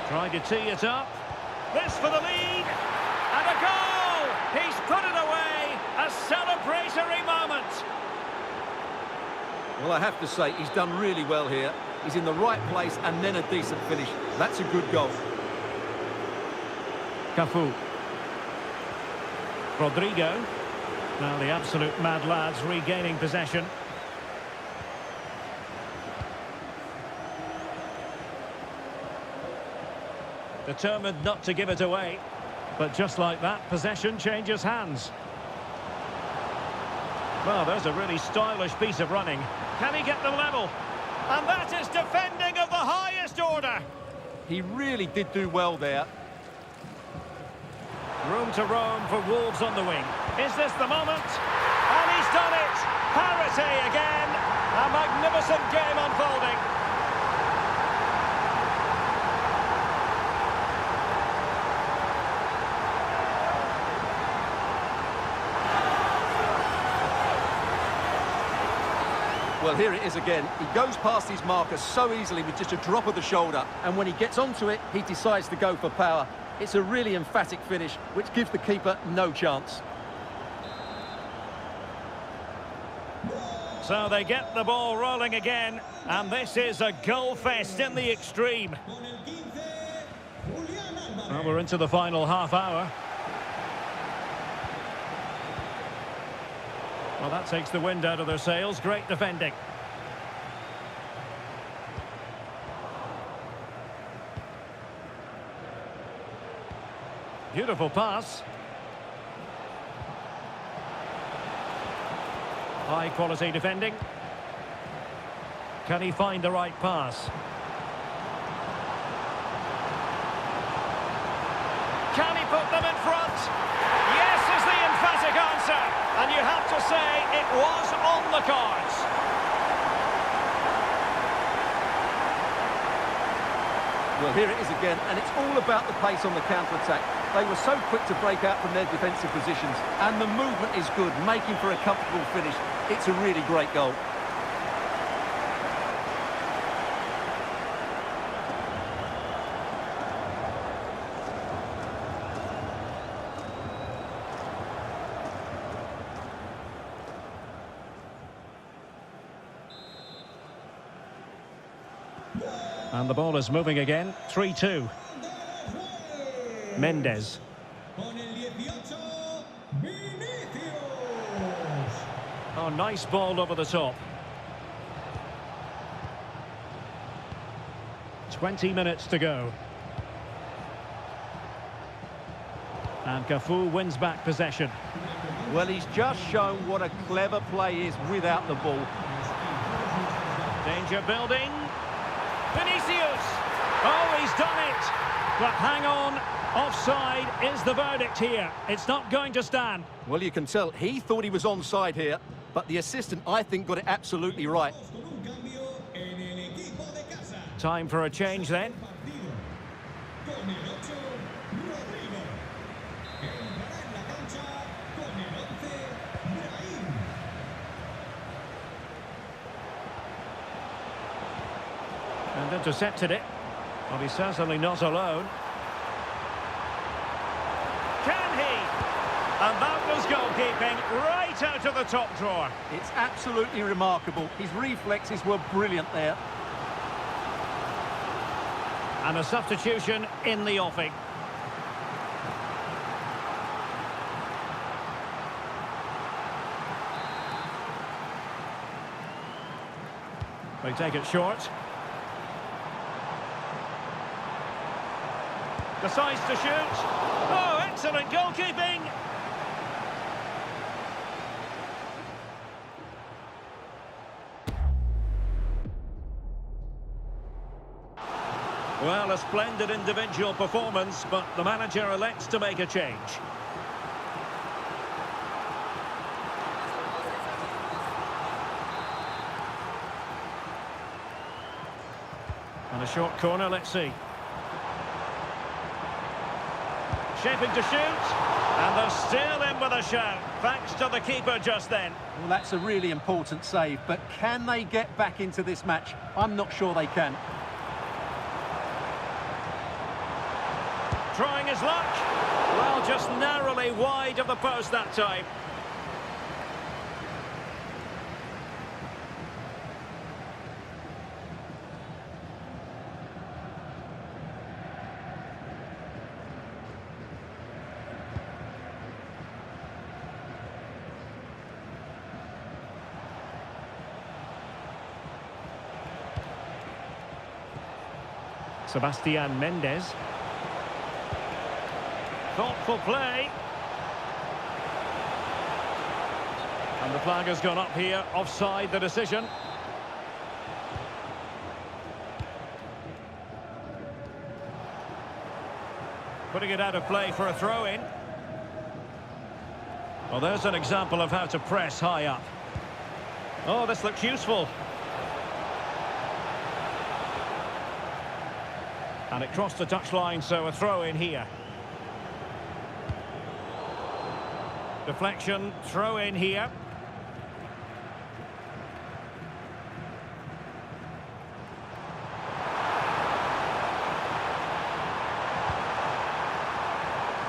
Trying to tee it up. This for the lead. And a goal! He's put it away. A celebratory moment. Well, I have to say, he's done really well here. He's in the right place and then a decent finish. That's a good goal. Cafu. Rodrigo. Now the absolute mad lads regaining possession. Determined not to give it away. But just like that, possession changes hands. Well, there's a really stylish piece of running. Can he get them level? And that is defending of the highest order. He really did do well there. Room to roam for Wolves on the wing. Is this the moment? And he's done it! Parity again! A magnificent game unfolding. Well, here it is again. He goes past his marker so easily with just a drop of the shoulder. And when he gets onto it, he decides to go for power. It's a really emphatic finish, which gives the keeper no chance. So they get the ball rolling again. And this is a goal fest in the extreme. Well, we're into the final half hour. Well, that takes the wind out of their sails. Great defending. Beautiful pass. High quality defending. Can he find the right pass? Can he put them in front? Yes is the emphatic answer. And you have to say it was on the cards. Well, here it is again, and it's all about the pace on the counter-attack. They were so quick to break out from their defensive positions, and the movement is good, making for a comfortable finish. It's a really great goal. And the ball is moving again. 3-2. Mendes. Oh, nice ball over the top. 20 minutes to go. And Cafu wins back possession. Well, he's just shown what a clever play is without the ball. Danger building. Vinicius! Oh, he's done it! But hang on, offside is the verdict here. It's not going to stand. Well, you can tell he thought he was onside here, but the assistant, I think, got it absolutely right. Time for a change then. And intercepted it. Well, he's certainly not alone. Can he? And that was goalkeeping right out of the top drawer. It's absolutely remarkable. His reflexes were brilliant there. And a substitution in the offing. They take it short. Decides to shoot. Excellent goalkeeping. Well, a splendid individual performance, but the manager elects to make a change. And a short corner, let's see. Shaping to shoot, and they're still in with a shout, thanks to the keeper just then. Well, that's a really important save, but can they get back into this match? I'm not sure they can. Trying his luck. Well, just narrowly wide of the post that time. Sebastian Mendes. Thoughtful play. And the flag has gone up here, offside the decision. Putting it out of play for a throw-in. Well, there's an example of how to press high up. Oh, this looks useful. And it crossed the touchline, so a throw-in here. Deflection, throw in here.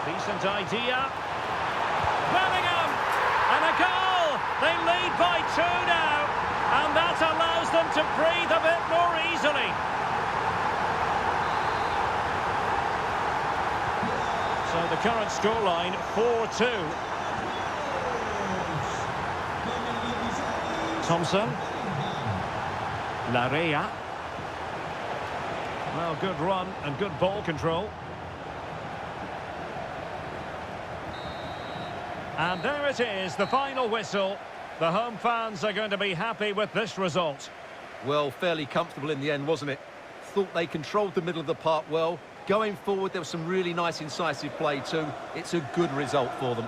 Decent idea. Bellingham! And a goal! They lead by 2 now. And that allows them to breathe a bit more easily. So the current scoreline, 4-2. Thompson. Larea. Well, good run and good ball control. And there it is, the final whistle. The home fans are going to be happy with this result. Well, fairly comfortable in the end, wasn't it? Thought they controlled the middle of the park well. Going forward, there was some really nice incisive play too. It's a good result for them.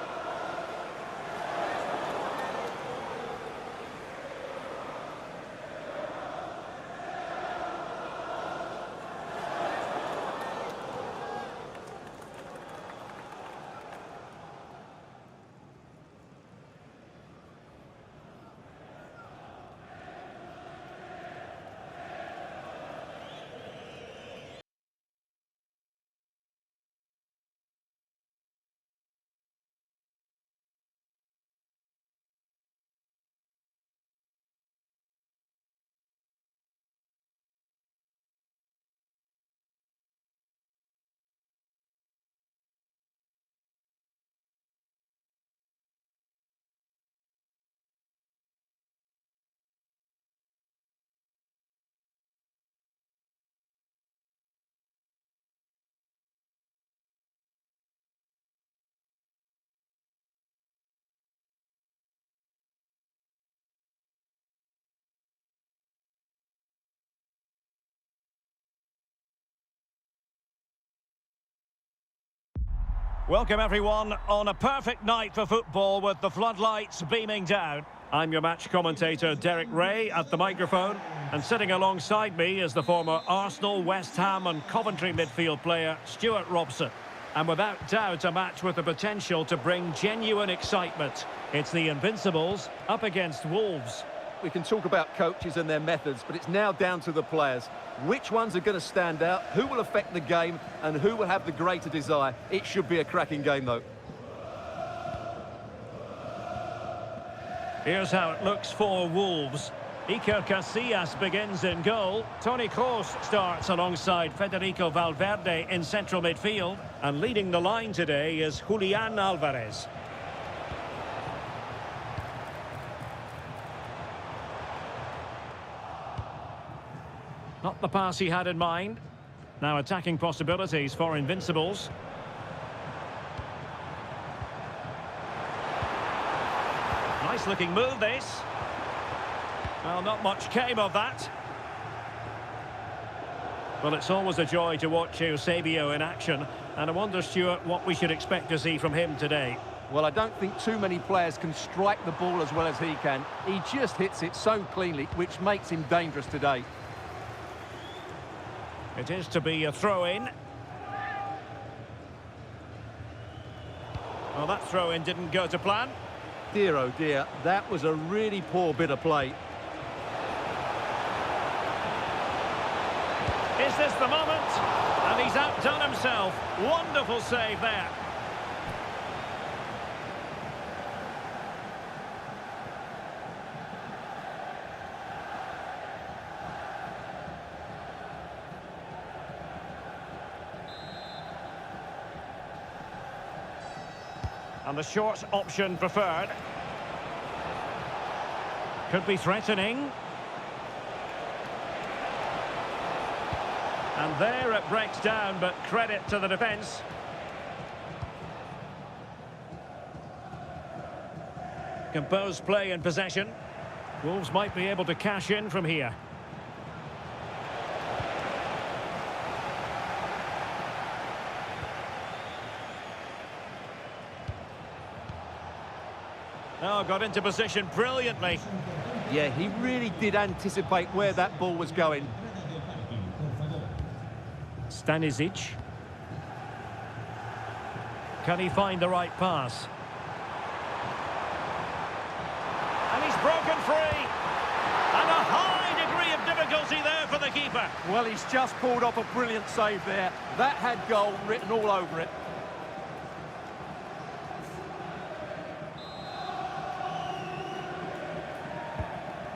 Welcome everyone on a perfect night for football with the floodlights beaming down. I'm your match commentator Derek Ray at the microphone, and sitting alongside me is the former Arsenal, West Ham and Coventry midfield player Stuart Robson. And without doubt a match with the potential to bring genuine excitement. It's the Invincibles up against Wolves. We can talk about coaches and their methods, but it's now down to the players. Which ones are going to stand out, who will affect the game, and who will have the greater desire. It should be a cracking game, though. Here's how it looks for Wolves. Iker Casillas begins in goal. Toni Kroos starts alongside Federico Valverde in central midfield. And leading the line today is Julian Alvarez. Not the pass he had in mind. Now attacking possibilities for Invincibles. Nice looking move, this. Well, not much came of that. Well, it's always a joy to watch Eusebio in action. And I wonder, Stuart, what we should expect to see from him today. Well, I don't think too many players can strike the ball as well as he can. He just hits it so cleanly, which makes him dangerous today. It is to be a throw-in. Well, that throw-in didn't go to plan. Dear, oh dear, that was a really poor bit of play. Is this the moment? And he's outdone himself. Wonderful save there. And the short option preferred. Could be threatening. And there it breaks down, but credit to the defence. Composed play in possession. Wolves might be able to cash in from here. Oh, got into position brilliantly. Yeah, he really did anticipate where that ball was going. Stanisic. Can he find the right pass? And he's broken free. And a high degree of difficulty there for the keeper. Well, he's just pulled off a brilliant save there. That had goal written all over it.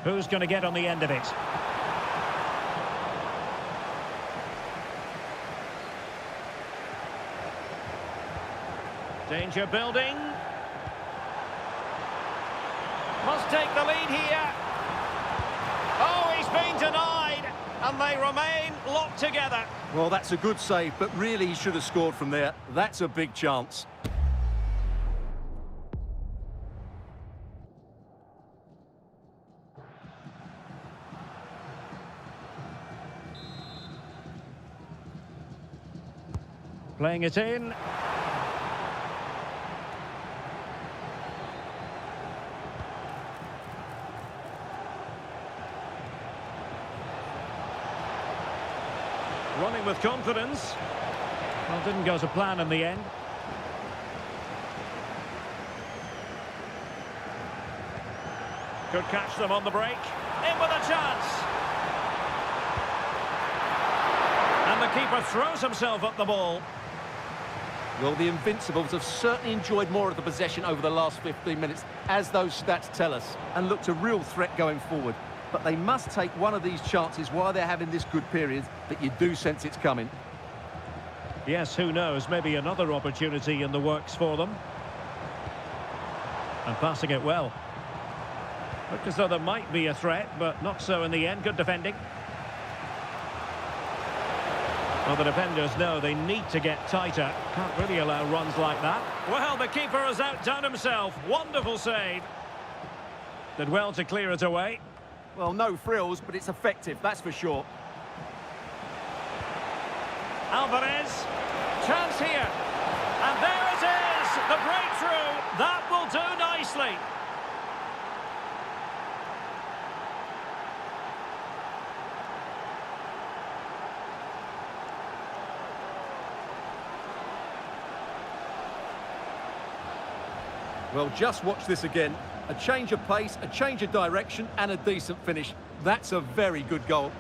Who's going to get on the end of it? Danger building. Must take the lead here. Oh, he's been denied. And they remain locked together. Well, that's a good save, but really he should have scored from there. That's a big chance. Playing it in. Running with confidence. Well, didn't go to plan in the end. Could catch them on the break. In with a chance. And the keeper throws himself at the ball. Well, the Invincibles have certainly enjoyed more of the possession over the last 15 minutes, as those stats tell us, and looked a real threat going forward. But they must take one of these chances while they're having this good period, but you do sense it's coming. Yes, who knows, maybe another opportunity in the works for them. And passing it well. Looked as though there might be a threat, but not so in the end. Good defending. Well, the defenders know they need to get tighter. Can't really allow runs like that. Well, the keeper has outdone himself. Wonderful save. Did well to clear it away. Well, no frills, but it's effective, that's for sure. Alvarez. Chance here. And there it is. The breakthrough. That will do nicely. Well, just watch this again. A change of pace, a change of direction, and a decent finish. That's a very good goal.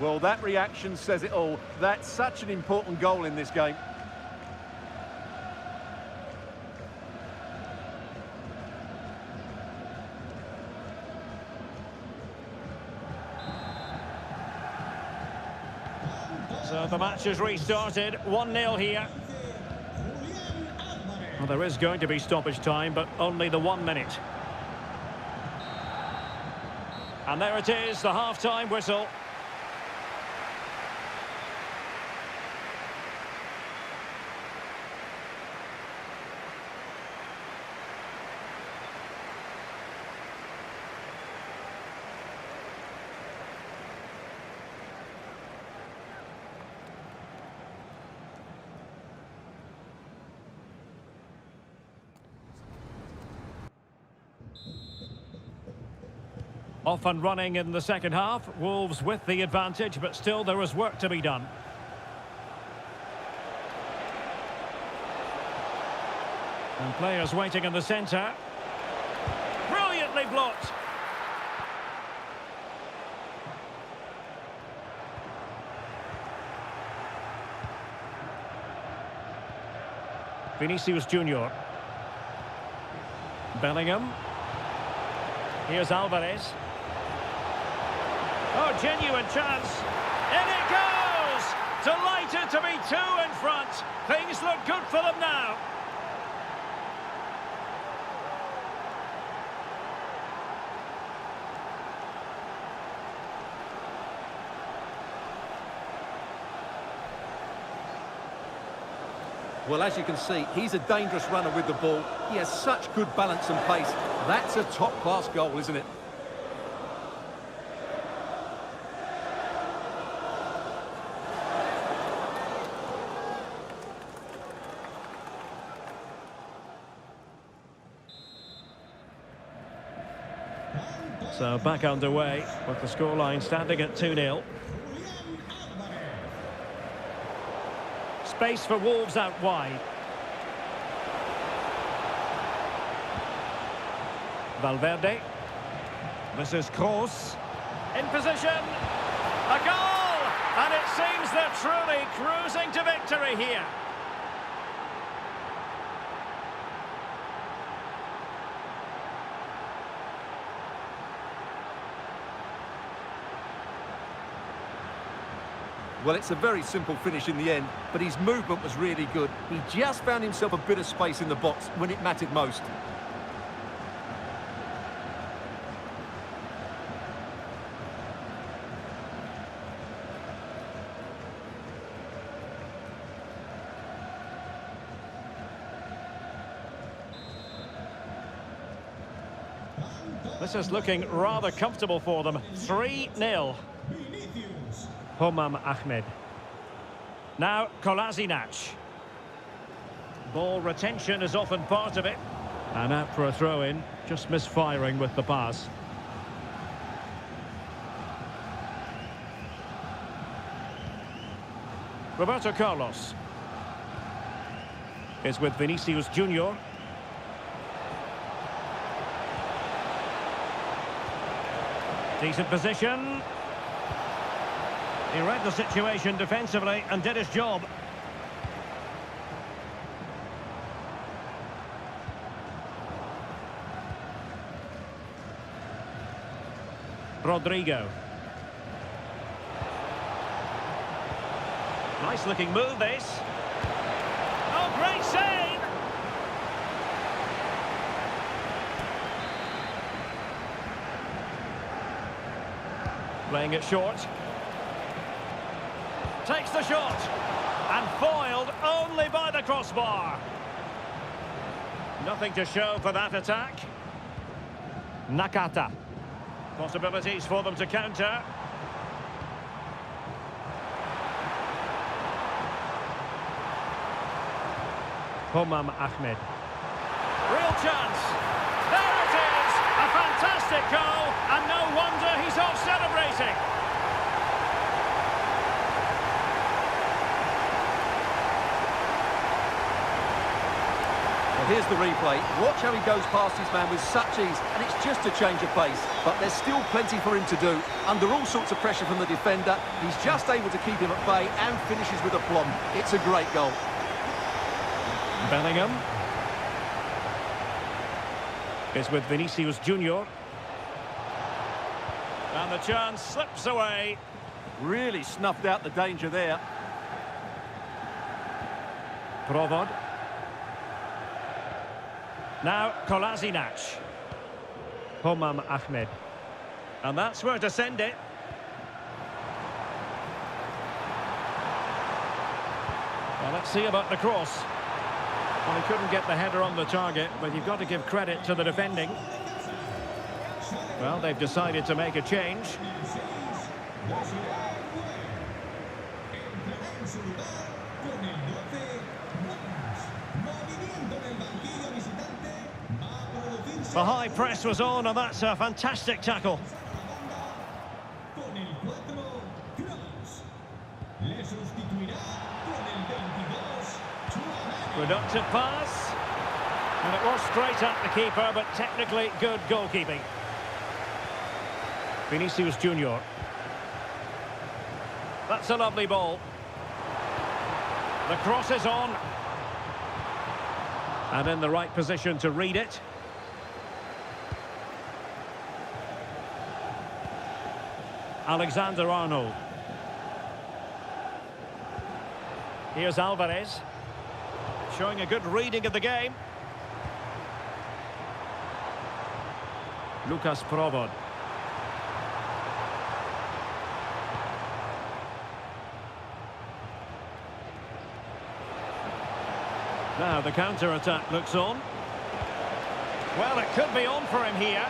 Well, that reaction says it all. That's such an important goal in this game. So the match has restarted, 1-0 here. Well, there is going to be stoppage time, but only the 1 minute. And there it is, the half-time whistle. Off and running in the second half. Wolves with the advantage, but still there is work to be done. And players waiting in the centre. Brilliantly blocked. Vinicius Junior. Bellingham. Here's Alvarez. Oh, genuine chance. In it goes! Delighted to be two in front. Things look good for them now. Well, as you can see, he's a dangerous runner with the ball. He has such good balance and pace. That's a top-class goal, isn't it? So back underway with the scoreline standing at 2-0. Space for Wolves out wide. Valverde. This is Kroos. In position. A goal! And it seems they're truly cruising to victory here. Well, it's a very simple finish in the end, but his movement was really good. He just found himself a bit of space in the box when it mattered most. This is looking rather comfortable for them. 3-0. Homam Ahmed. Now Kolasinac. Ball retention is often part of it. And out for a throw-in, just misfiring with the pass. Roberto Carlos is with Vinicius Junior. Decent position. He read the situation defensively and did his job. Rodrigo. Nice looking move this. Oh, great save! Playing it short. Takes the shot, and foiled only by the crossbar. Nothing to show for that attack. Nakata. Possibilities for them to counter. Homam Ahmed. Real chance. There it is. A fantastic goal, and no wonder he's off celebrating. Here's the replay. Watch how he goes past his man with such ease, and it's just a change of pace. But there's still plenty for him to do. Under all sorts of pressure from the defender, he's just able to keep him at bay and finishes with aplomb. It's a great goal. Bellingham is with Vinicius Junior. And the chance slips away. Really snuffed out the danger there. Provod. Now Kolasinac. Homam Ahmed. And that's where to send it. Well, let's see about the cross. Well, he couldn't get the header on the target, but you've got to give credit to the defending. Well, they've decided to make a change. The high press was on, and that's a fantastic tackle. Productive pass. And it was straight at the keeper, but technically good goalkeeping. Vinicius Junior. That's a lovely ball. The cross is on. And in the right position to read it. Alexander-Arnold. Here's Alvarez. Showing a good reading of the game. Lucas Provod. Now the counter-attack looks on. Well, it could be on for him here.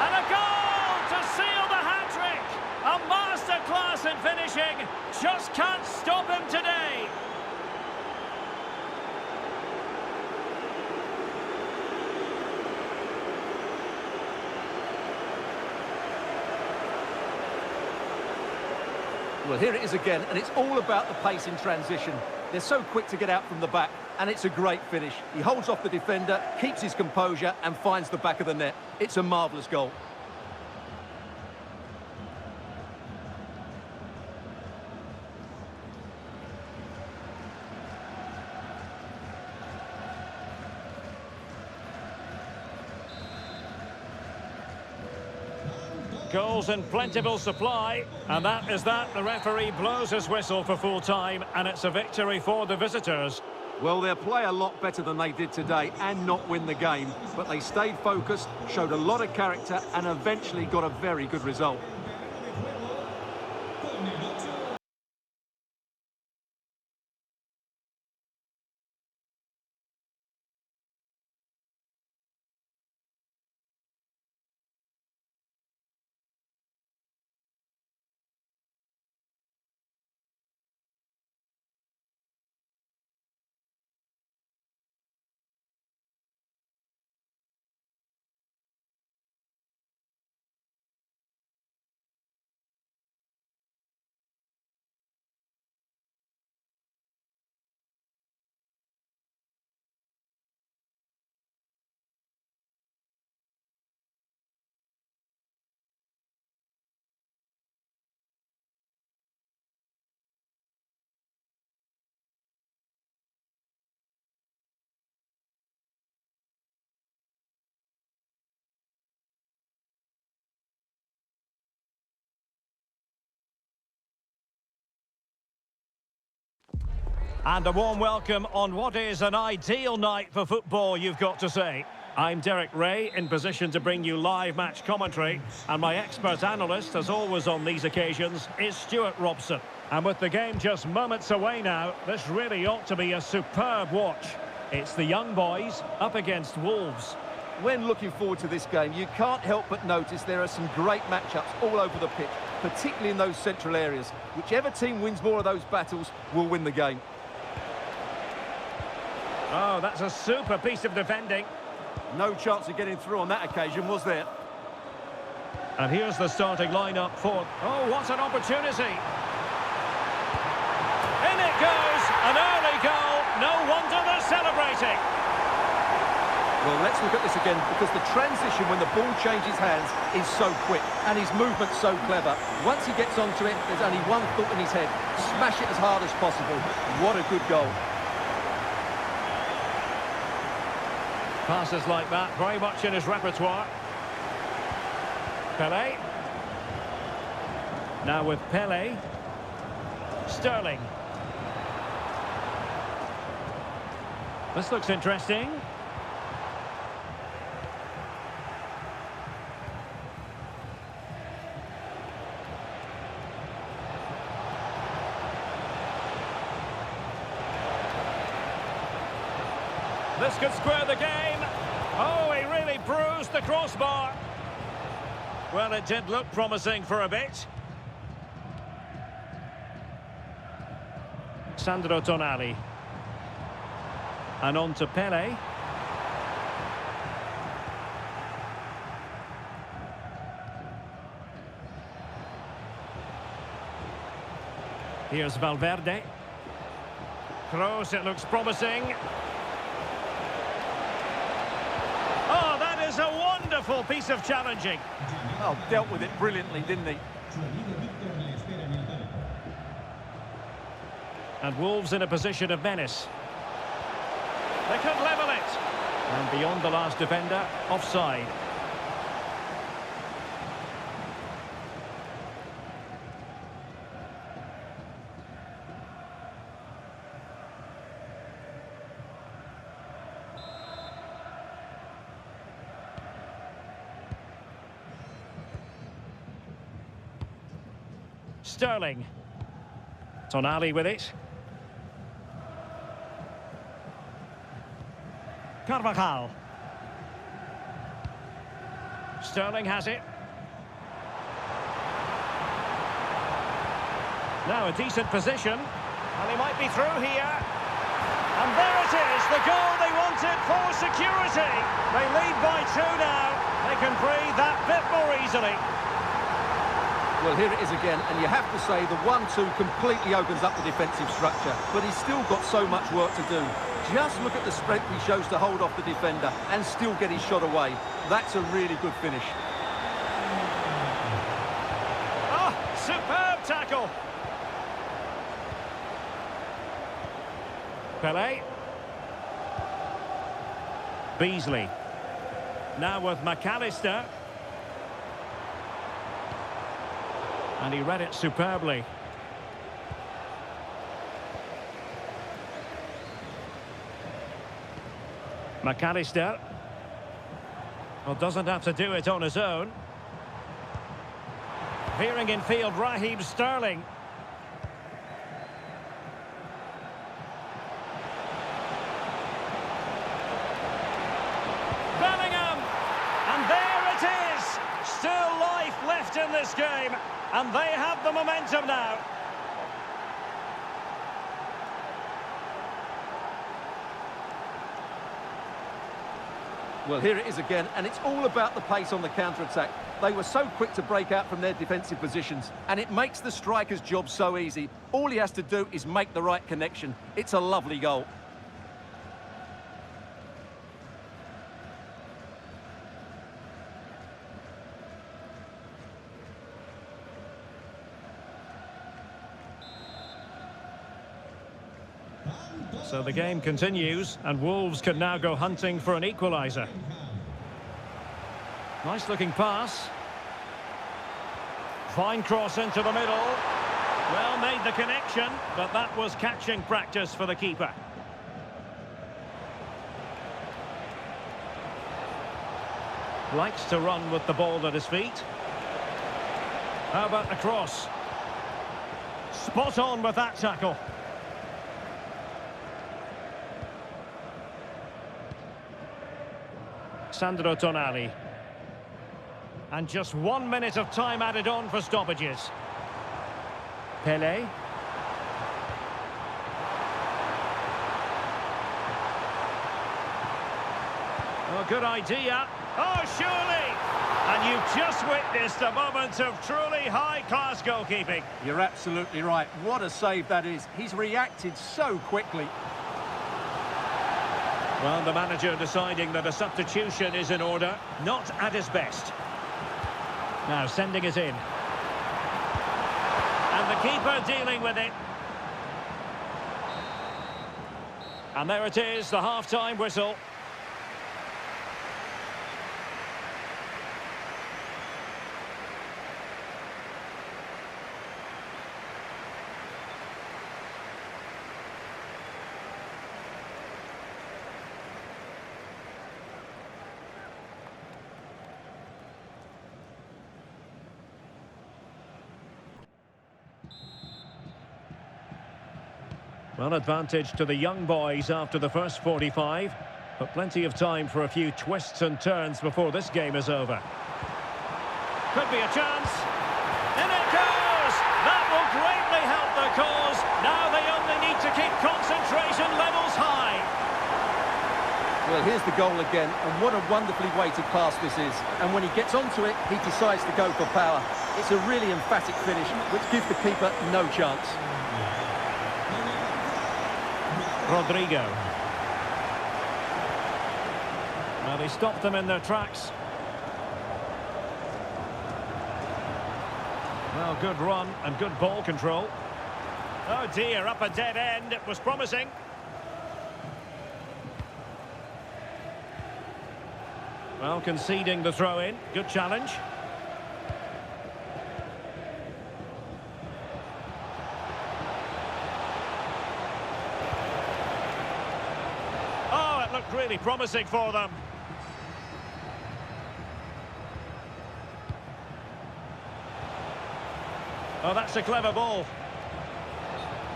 And a goal to seal the hat-trick! A masterclass in finishing. Just can't stop him today. Well, here it is again, and it's all about the pace in transition. They're so quick to get out from the back, and it's a great finish. He holds off the defender, keeps his composure, and finds the back of the net. It's a marvellous goal. Goals in plentiful supply, and that is that. The referee blows his whistle for full time, and it's a victory for the visitors. Well, they'll play a lot better than they did today and not win the game, but they stayed focused, showed a lot of character, and eventually got a very good result. And a warm welcome on what is an ideal night for football, you've got to say. I'm Derek Ray, in position to bring you live match commentary, and my expert analyst, as always on these occasions, is Stuart Robson. And with the game just moments away now, this really ought to be a superb watch. It's the young boys up against Wolves. When looking forward to this game, you can't help but notice there are some great matchups all over the pitch, particularly in those central areas. Whichever team wins more of those battles will win the game. Oh, that's a super piece of defending. No chance of getting through on that occasion, was there? And here's the starting lineup for... Oh, what an opportunity! In it goes! An early goal! No wonder they're celebrating! Well, let's look at this again, because the transition when the ball changes hands is so quick, and his movement's so clever. Once he gets onto it, there's only one thought in his head. Smash it as hard as possible. What a good goal. Passes like that, very much in his repertoire. Pele. Now with Pele. Sterling. This looks interesting. This could square the game. Oh, he really bruised the crossbar. Well, it did look promising for a bit. Sandro Tonali. And on to Pele. Here's Valverde. Kroos, it looks promising. Oh, that is a wonderful piece of challenging. Oh, dealt with it brilliantly, didn't he? And Wolves in a position of menace. They could level it. And beyond the last defender, offside. Sterling. Tonali with it. Carvajal. Sterling has it. Now a decent position. And he might be through here. And there it is, the goal they wanted for security. They lead by 2 now. They can breathe that bit more easily. Well, here it is again, and you have to say the 1-2 completely opens up the defensive structure, but he's still got so much work to do. Just look at the strength he shows to hold off the defender and still get his shot away. That's a really good finish. Oh, superb tackle. Pelé. Beasley. Now with McAllister. And he read it superbly. McAllister. Well, doesn't have to do it on his own. Veering in field, Raheem Sterling. Bellingham! And there it is! Still life left in this game. And they have the momentum now. Well, here it is again, and it's all about the pace on the counter-attack. They were so quick to break out from their defensive positions, and it makes the striker's job so easy. All he has to do is make the right connection. It's a lovely goal. So the game continues, and Wolves can now go hunting for an equaliser. Nice-looking pass. Fine cross into the middle. Well, made the connection, but that was catching practice for the keeper. Likes to run with the ball at his feet. How about the cross? Spot on with that tackle. Sandro Tonali. And just 1 minute of time added on for stoppages. Pelé. Oh, good idea. Oh, surely! And you've just witnessed a moment of truly high-class goalkeeping. You're absolutely right. What a save that is. He's reacted so quickly. Well, the manager deciding that a substitution is in order, not at his best. Now sending it in. And the keeper dealing with it. And there it is, the half-time whistle. Well, advantage to the young boys after the first 45, but plenty of time for a few twists and turns before this game is over. Could be a chance. In it goes! That will greatly help the cause. Now they only need to keep concentration levels high. Well, here's the goal again, and what a wonderfully weighted pass this is. And when he gets onto it, he decides to go for power. It's a really emphatic finish, which gives the keeper no chance. Rodrigo. Well, they stopped them in their tracks. Well, good run and good ball control. Oh dear, up a dead end. It was promising. Well, conceding the throw-in. Good challenge. Oh, it looked really promising for them. Oh, that's a clever ball.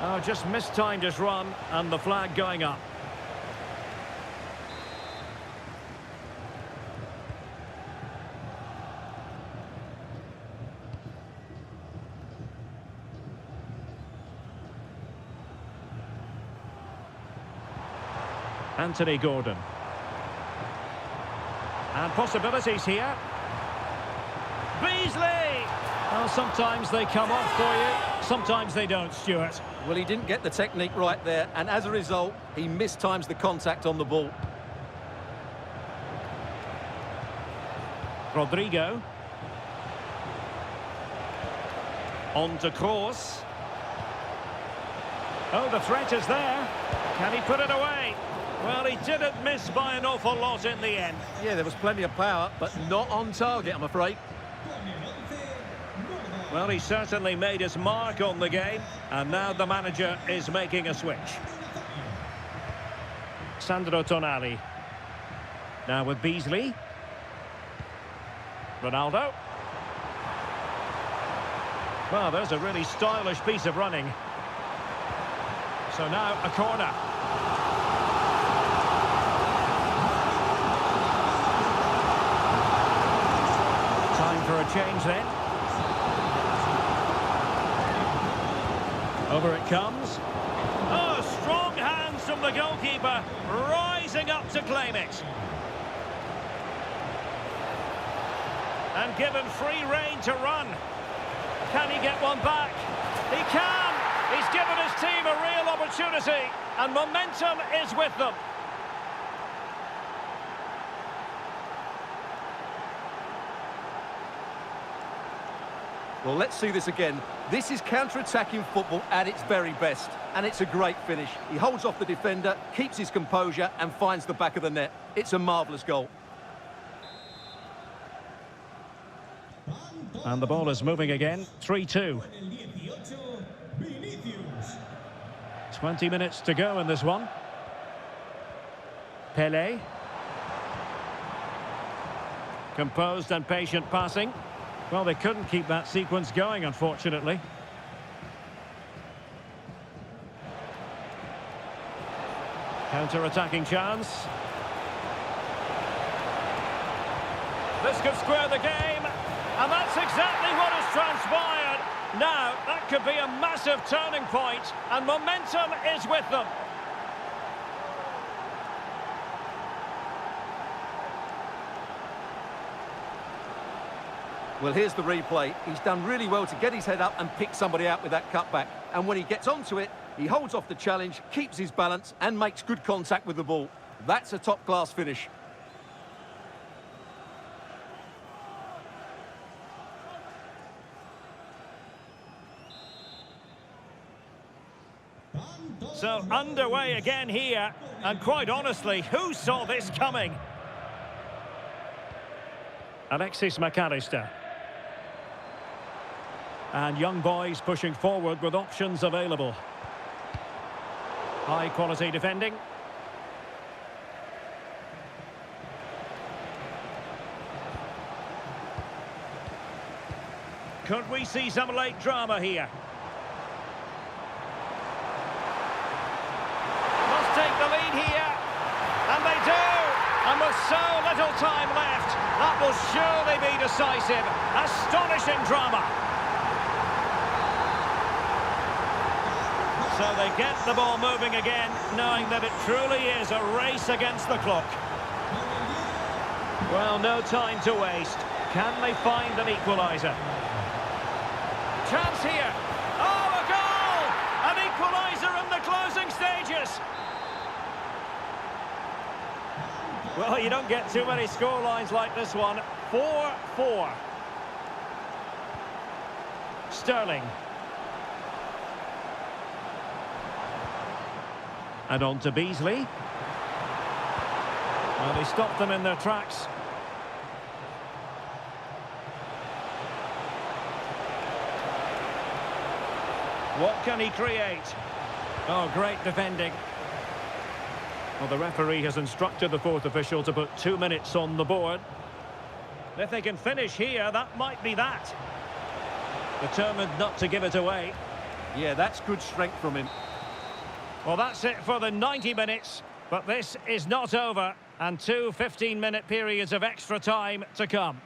Oh, just mistimed his run, and the flag going up. Anthony Gordon. And possibilities here. Beasley! Well, sometimes they come off for you, sometimes they don't, Stuart. Well, he didn't get the technique right there, and as a result, he mistimes the contact on the ball. Rodrigo. On to Kroos. Oh, the threat is there. Can he put it away? Well, he didn't miss by an awful lot in the end. Yeah, there was plenty of power, but not on target, I'm afraid. Well, he certainly made his mark on the game, and now the manager is making a switch. Sandro Tonali. Now with Beasley. Ronaldo. Well, there's a really stylish piece of running. So now a corner. Time for a change then. Over it comes. Oh, strong hands from the goalkeeper, rising up to claim it. And given free rein to run. Can he get one back? He can! He's given his team a real opportunity, and momentum is with them. Well, let's see this again. This is counter-attacking football at its very best, and it's a great finish. He holds off the defender, keeps his composure, and finds the back of the net. It's a marvellous goal. And the ball is moving again, 3-2. 20 minutes to go in this one. Pelé. Composed and patient passing. Well, they couldn't keep that sequence going, unfortunately. Counter-attacking chance. This could square the game, and that's exactly what has transpired. Now, that could be a massive turning point, and momentum is with them. Well, here's the replay. He's done really well to get his head up and pick somebody out with that cutback. And when he gets onto it, he holds off the challenge, keeps his balance, and makes good contact with the ball. That's a top-class finish. So, underway again here, and quite honestly, who saw this coming? Alexis McAllister. And young boys pushing forward with options available. High quality defending. Could we see some late drama here? Must take the lead here. And they do. And with so little time left, that will surely be decisive. Astonishing drama. So they get the ball moving again, knowing that it truly is a race against the clock. Well, no time to waste. Can they find an equaliser? Chance here. Oh, a goal! An equaliser in the closing stages. Oh, you don't get too many score lines like this one. 4-4. Sterling. And on to Beasley. Well, he stopped them in their tracks. What can he create? Oh, great defending. Well, the referee has instructed the fourth official to put 2 minutes on the board. If they can finish here, that might be that. Determined not to give it away. Yeah, that's good strength from him. Well, that's it for the 90 minutes. But this is not over. And 2 15-minute periods of extra time to come.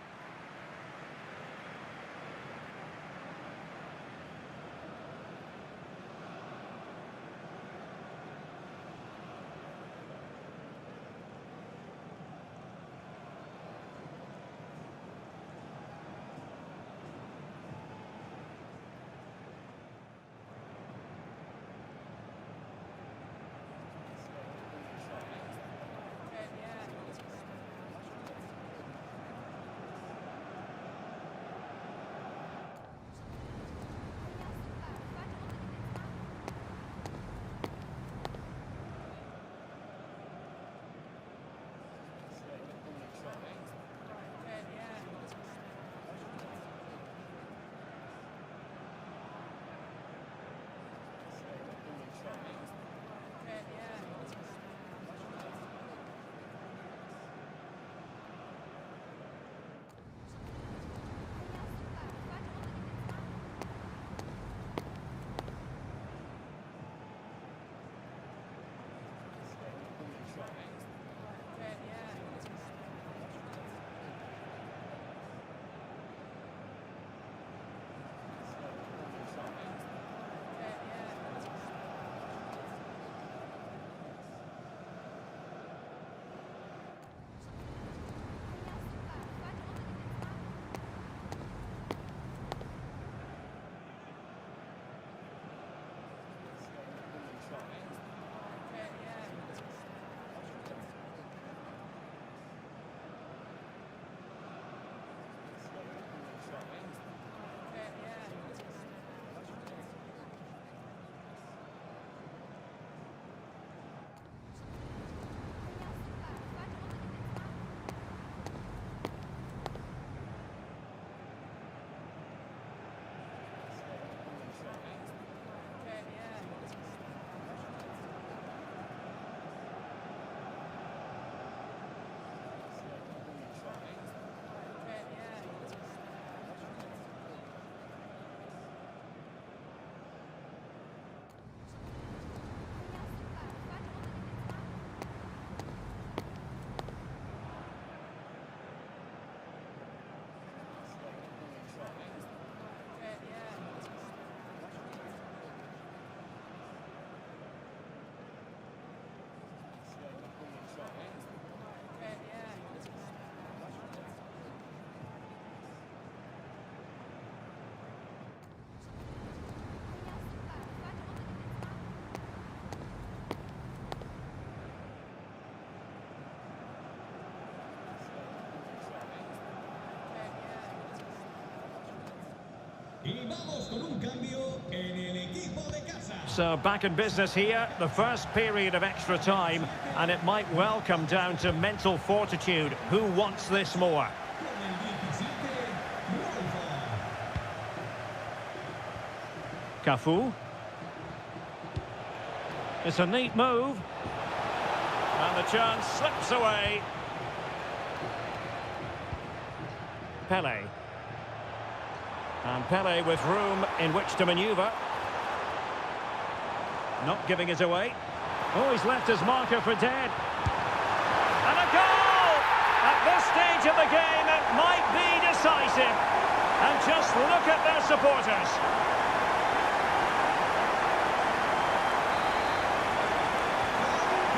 So back in business here, the first period of extra time, and it might well come down to mental fortitude. Who wants this more? Cafu. It's a neat move. And the chance slips away. Pele. And Pele with room in which to manoeuvre. Not giving it away. Oh, he's left his marker for dead. And a goal! At this stage of the game, it might be decisive. And just look at their supporters.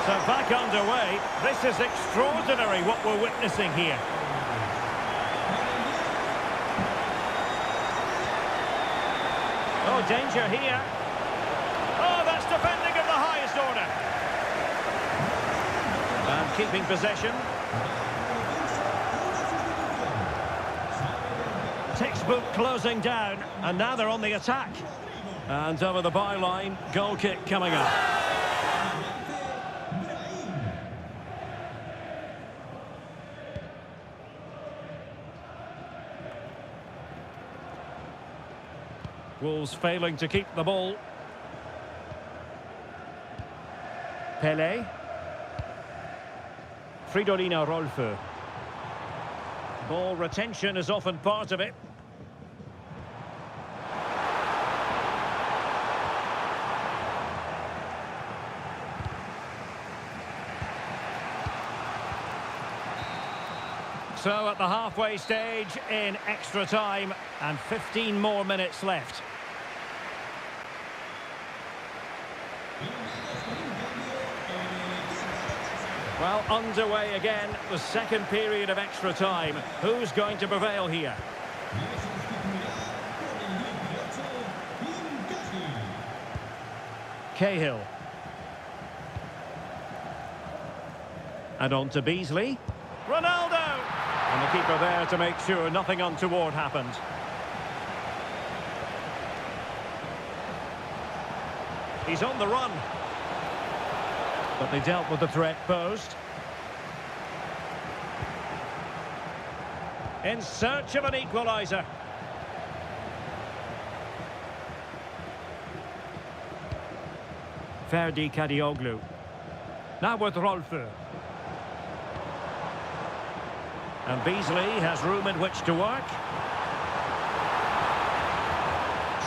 So back underway. This is extraordinary what we're witnessing here. Oh, danger here. Oh, that's defending of the highest order. And keeping possession. textbook closing down, and now they're on the attack. And over the byline, goal kick coming up. Wolves failing to keep the ball. Pele. Fridolina Rolfo. Ball retention is often part of it. So at the halfway stage in extra time, and 15 more minutes left. Well, underway again, the second period of extra time. Who's going to prevail here? Cahill. And on to Beasley. Ronaldo! And the keeper there to make sure nothing untoward happened. He's on the run. But they dealt with the threat posed. In search of an equaliser. Ferdi Kadioglu. Now with Rolfo. And Beasley has room in which to work.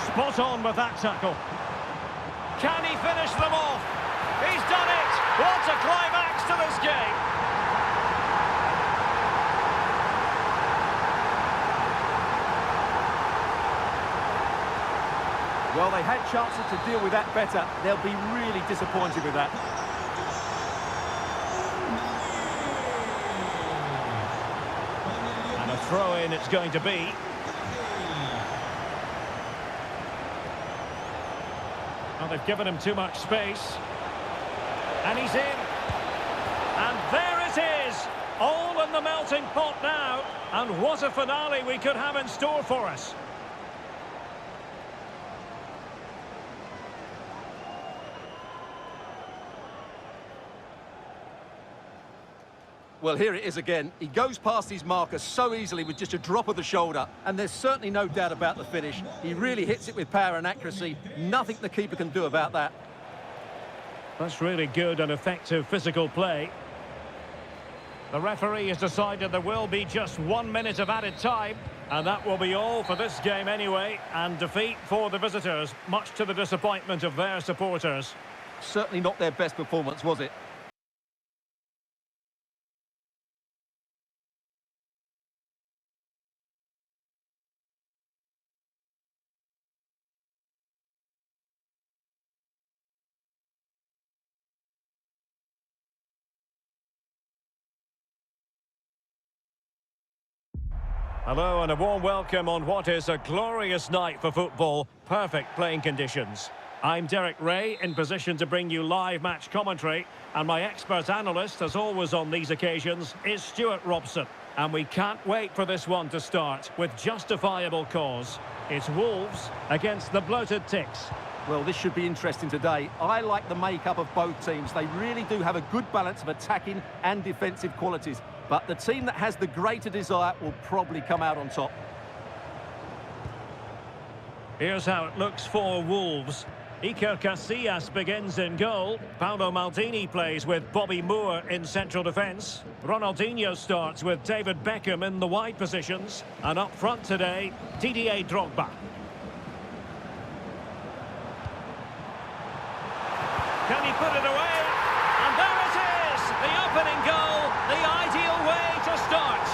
Spot on with that tackle. Can he finish them off? He's done it! What a climax to this game! Well, they had chances to deal with that better. They'll be really disappointed with that. And a throw-in it's going to be. Well, they've given him too much space. And he's in. And there it is. All in the melting pot now. And what a finale we could have in store for us. Well, here it is again. He goes past his marker so easily with just a drop of the shoulder. And there's certainly no doubt about the finish. He really hits it with power and accuracy. Nothing the keeper can do about that. That's really good and effective physical play. The referee has decided there will be just 1 minute of added time. And that will be all for this game anyway. And defeat for the visitors, much to the disappointment of their supporters. Certainly not their best performance, was it? Hello and a warm welcome on what is a glorious night for football. Perfect playing conditions. I'm Derek Ray, in position to bring you live match commentary. And my expert analyst, as always on these occasions, is Stuart Robson. And we can't wait for this one to start with justifiable cause. It's Wolves against the Bloated Ticks. Well, this should be interesting today. I like the makeup of both teams. They really do have a good balance of attacking and defensive qualities. But the team that has the greater desire will probably come out on top. Here's how it looks for Wolves. Iker Casillas begins in goal. Paolo Maldini plays with Bobby Moore in central defence. Ronaldinho starts with David Beckham in the wide positions. And up front today, Didier Drogba. Can he put it away? And there it is! The opening goal, the ideal way to start.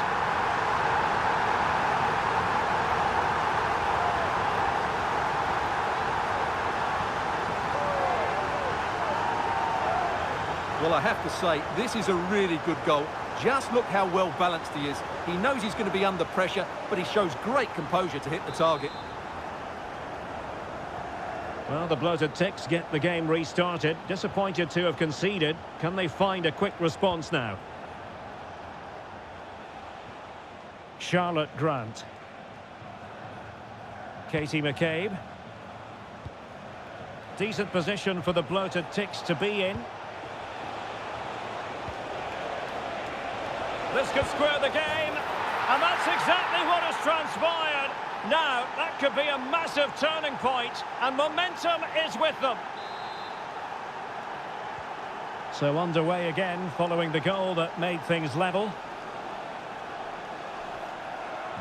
Well, I have to say, this is a really good goal. Just look how well balanced he is. He knows he's going to be under pressure, but he shows great composure to hit the target. Well, the Bloated Ticks get the game restarted. Disappointed to have conceded. Can they find a quick response now? Charlotte Grant. Katie McCabe. Decent position for the bloated ticks to be in. This could square the game, and that's exactly what has transpired. Now, that could be a massive turning point, and momentum is with them. So underway again, following the goal that made things level.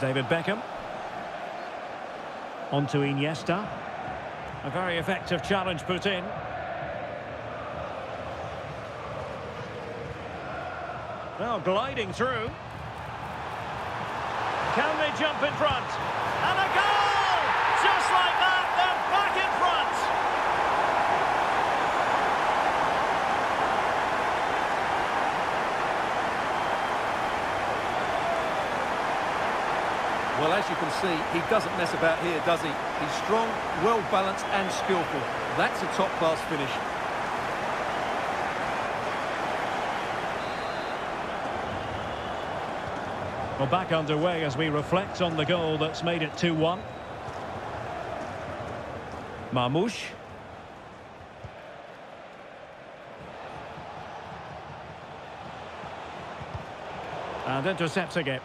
David Beckham. On to Iniesta. A very effective challenge put in. Well, gliding through. Can they jump in front? And a goal! Just like that, they're back in front! Well, as you can see, he doesn't mess about here, does he? He's strong, well-balanced and skillful. That's a top-class finish. Well, back underway as we reflect on the goal that's made it 2-1. Marmouche. And intercepting it.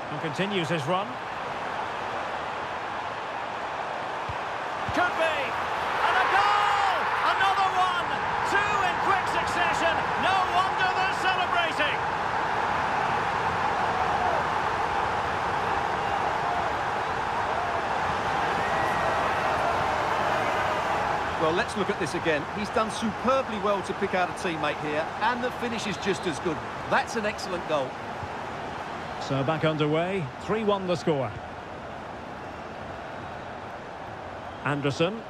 And continues his run. Could be! And a goal! Another one! Two in quick succession! No wonder they're celebrating! Well, let's look at this again. He's done superbly well to pick out a teammate here, and the finish is just as good. That's an excellent goal. So back underway, 3-1 the score. Anderson.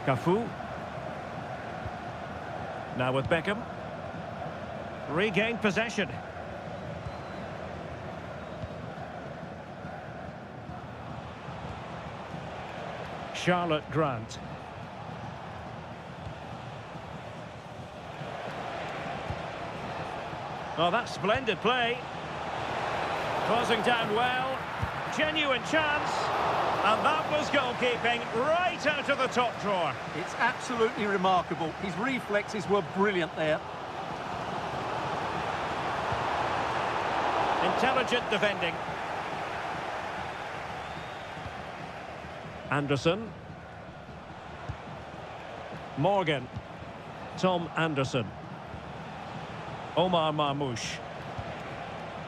Cafu. Now with Beckham. Regained possession. Charlotte Grant. Oh, that's splendid play. Closing down well. Genuine chance. And that was goalkeeping right out of the top drawer. It's absolutely remarkable. His reflexes were brilliant there. Intelligent defending. Anderson. Morgan. Tom Anderson. Omar Marmouche.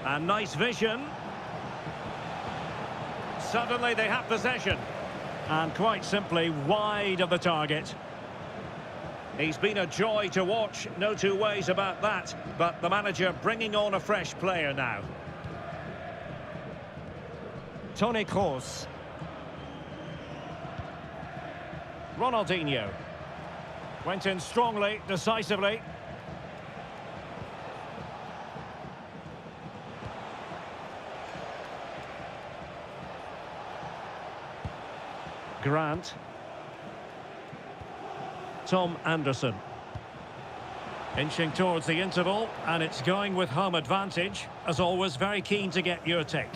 And nice vision. Suddenly they have possession. And quite simply wide of the target. He's been a joy to watch, no two ways about that. But the manager bringing on a fresh player now. Toni Kroos. Ronaldinho. Went in strongly, decisively. Grant. Tom Anderson. Inching towards the interval, and it's going with home advantage. As always, very keen to get your take.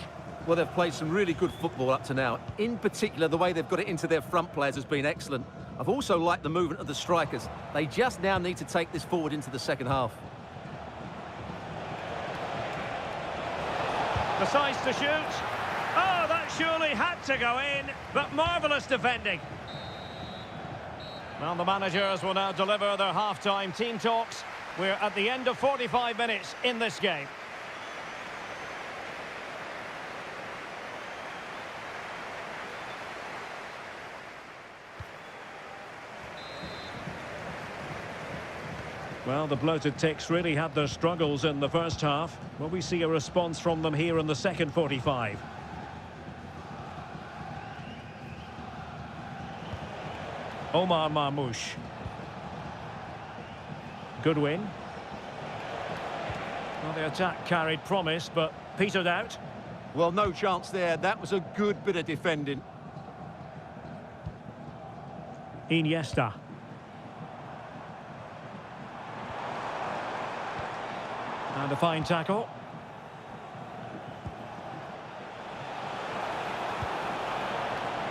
Well, they've played some really good football up to now. In particular, the way they've got it into their front players has been excellent. I've also liked the movement of the strikers. They just now need to take this forward into the second half. Decides to shoot. Oh, that surely had to go in, but marvellous defending. Well, the managers will now deliver their half-time team talks. We're at the end of 45 minutes in this game. Well, the bloated ticks really had their struggles in the first half. Will we see a response from them here in the second 45? Omar Marmouche. Good win. Well, the attack carried promise, but petered out. Well, no chance there. That was a good bit of defending. Iniesta. And the fine tackle.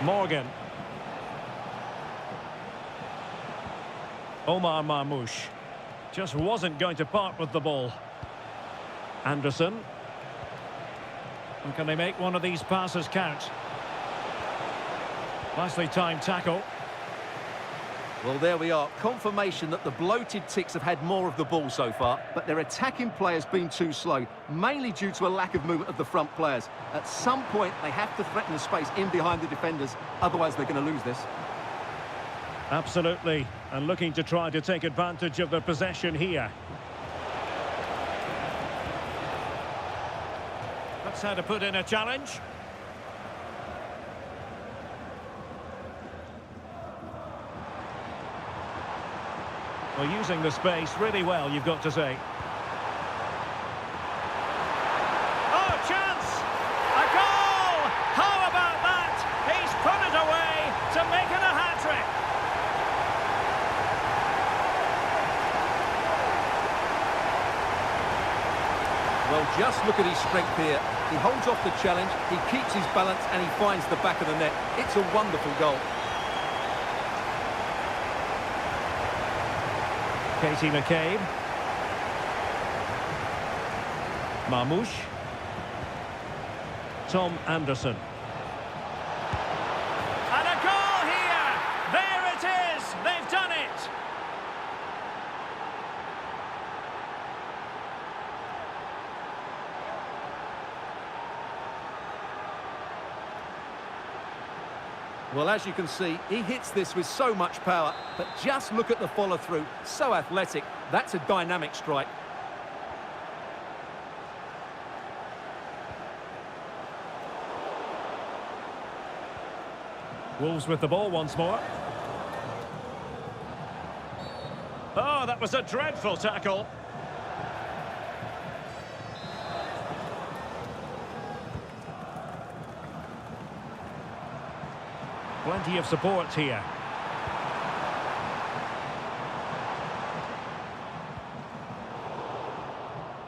Morgan. Omar Marmoush. Just wasn't going to part with the ball. Anderson. And can they make one of these passes count? Nicely timed tackle. Well, there we are. Confirmation that the bloated Ticks have had more of the ball so far, but their attacking players been too slow, mainly due to a lack of movement of the front players. At some point, they have to threaten the space in behind the defenders, otherwise they're going to lose this. Absolutely, and looking to try to take advantage of their possession here. That's how to put in a challenge. Well, using the space really well, you've got to say. Oh, chance! A goal! How about that? He's put it away to make it a hat-trick. Well, just look at his strength here. He holds off the challenge, he keeps his balance, and he finds the back of the net. It's a wonderful goal. Katie McCabe. Marmoush. Tom Anderson. And a goal here! There it is! They've done it! Well, as you can see, he hits this with so much power, but just look at the follow-through. So athletic. That's a dynamic strike. Wolves with the ball once more. Oh, that was a dreadful tackle. Plenty of support here.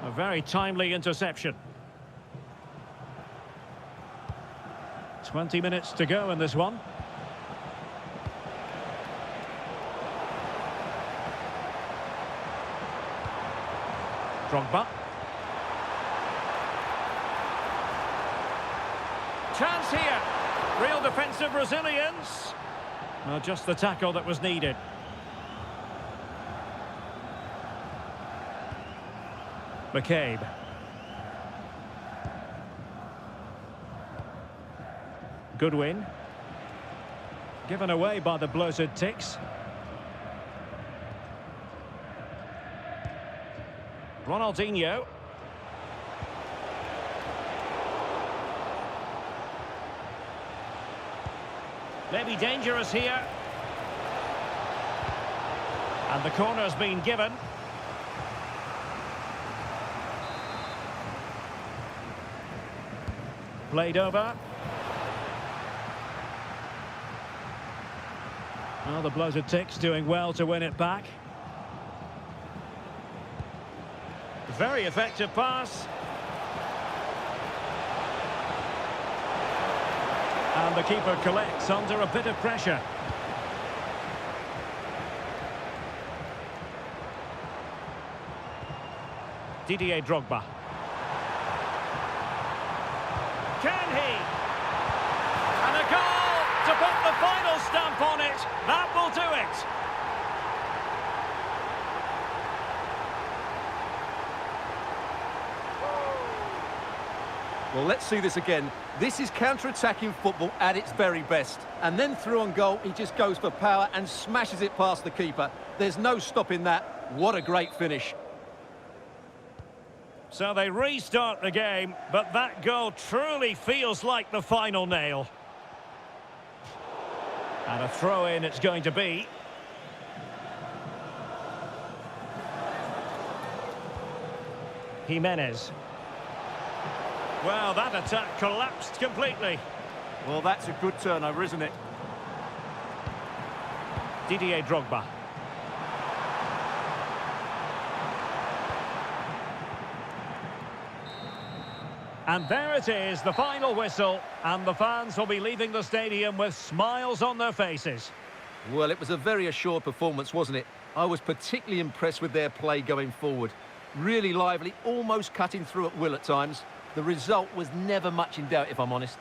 A very timely interception. 20 minutes to go in this one. Drogba. Chance here. Real defensive resilience. Well, just the tackle that was needed. McCabe. Goodwin. Given away by the bloated Ticks. Ronaldinho. Maybe dangerous here. And the corner's been given. Played over. Well, the bloated Ticks doing well to win it back. Very effective pass. And the keeper collects under a bit of pressure. Didier Drogba. Can he? And a goal to put the final stamp on it. That will do it. Well, let's see this again. This is counter-attacking football at its very best. And then through on goal, he just goes for power and smashes it past the keeper. There's no stopping that. What a great finish. So they restart the game, but that goal truly feels like the final nail. And a throw-in it's going to be. Jimenez. Well, that attack collapsed completely. Well, that's a good turnover, isn't it? Didier Drogba. And there it is, the final whistle, and the fans will be leaving the stadium with smiles on their faces. Well, it was a very assured performance, wasn't it? I was particularly impressed with their play going forward. Really lively, almost cutting through at will at times. The result was never much in doubt, if I'm honest.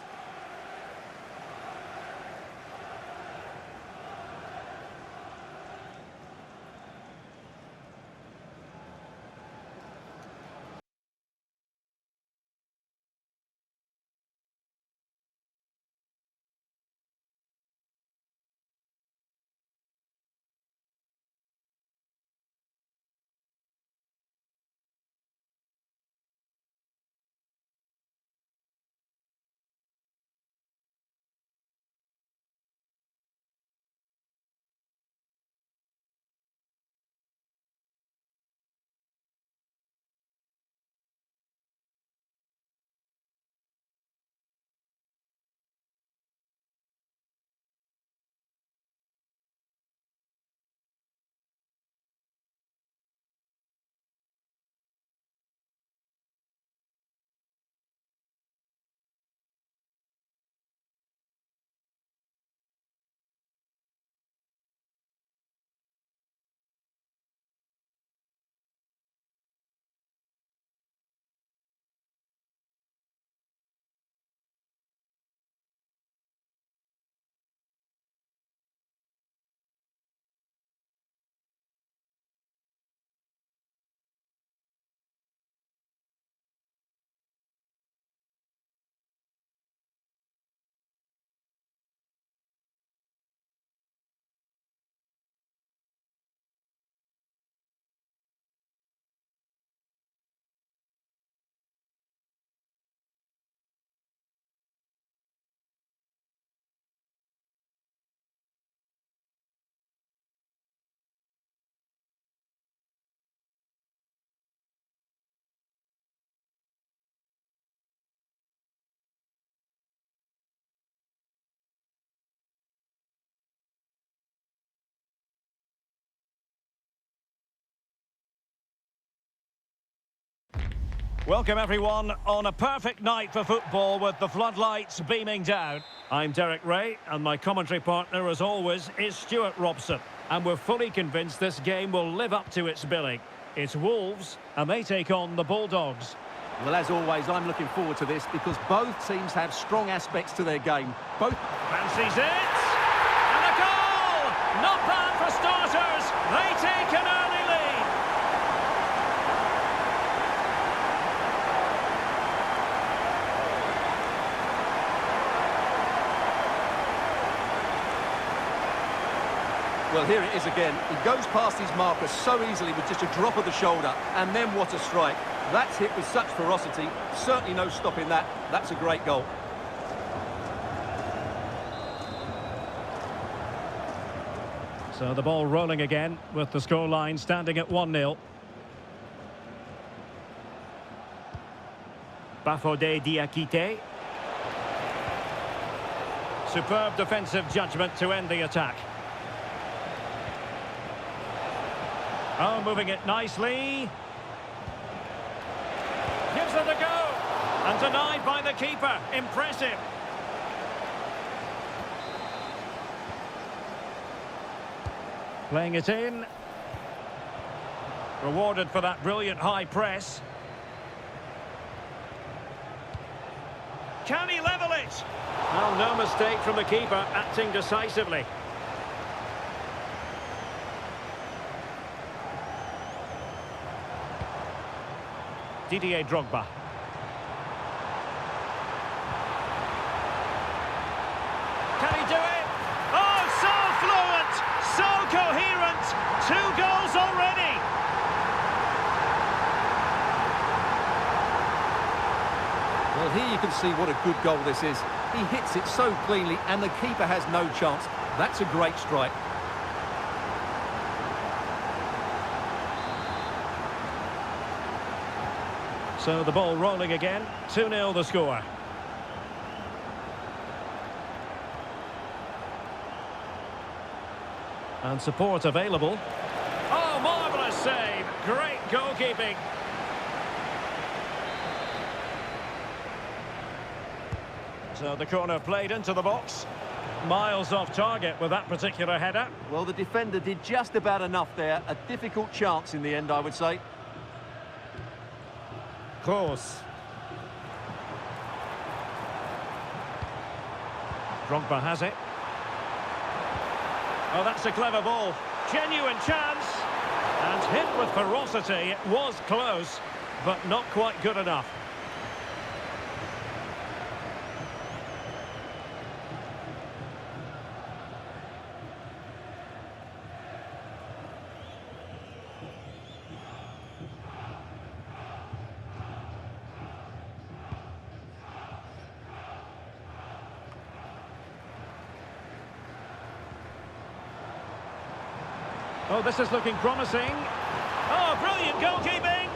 Welcome everyone on a perfect night for football with the floodlights beaming down. I'm Derek Ray and my commentary partner as always is Stuart Robson. And we're fully convinced this game will live up to its billing. It's Wolves and they take on the Bulldogs. Well, as always, I'm looking forward to this because both teams have strong aspects to their game. Both fancies it! And a goal! Not bad for starters. They take an early lead. Well, here it is again. He goes past his marker so easily with just a drop of the shoulder. And then what a strike. That's hit with such ferocity. Certainly no stopping that. That's a great goal. So the ball rolling again with the scoreline standing at 1-0. Bafodé Diakité. Superb defensive judgment to end the attack. Oh, moving it nicely. Gives it a go. And denied by the keeper. Impressive. Playing it in. Rewarded for that brilliant high press. Can he level it? Well, no mistake from the keeper, acting decisively. Didier Drogba. Can he do it? Oh, so fluent, so coherent. 2 goals already. Well, here you can see what a good goal this is. He hits it so cleanly and the keeper has no chance. That's a great strike. So the ball rolling again. 2-0 the score. And support available. Oh, marvellous save. Great goalkeeping. So the corner played into the box. Miles off target with that particular header. Well, the defender did just about enough there. A difficult chance in the end, I would say. Kroos. Drogba has it. Oh, that's a clever ball. Genuine chance. And hit with ferocity. It was close, but not quite good enough. Oh, this is looking promising. Oh, brilliant goalkeeping!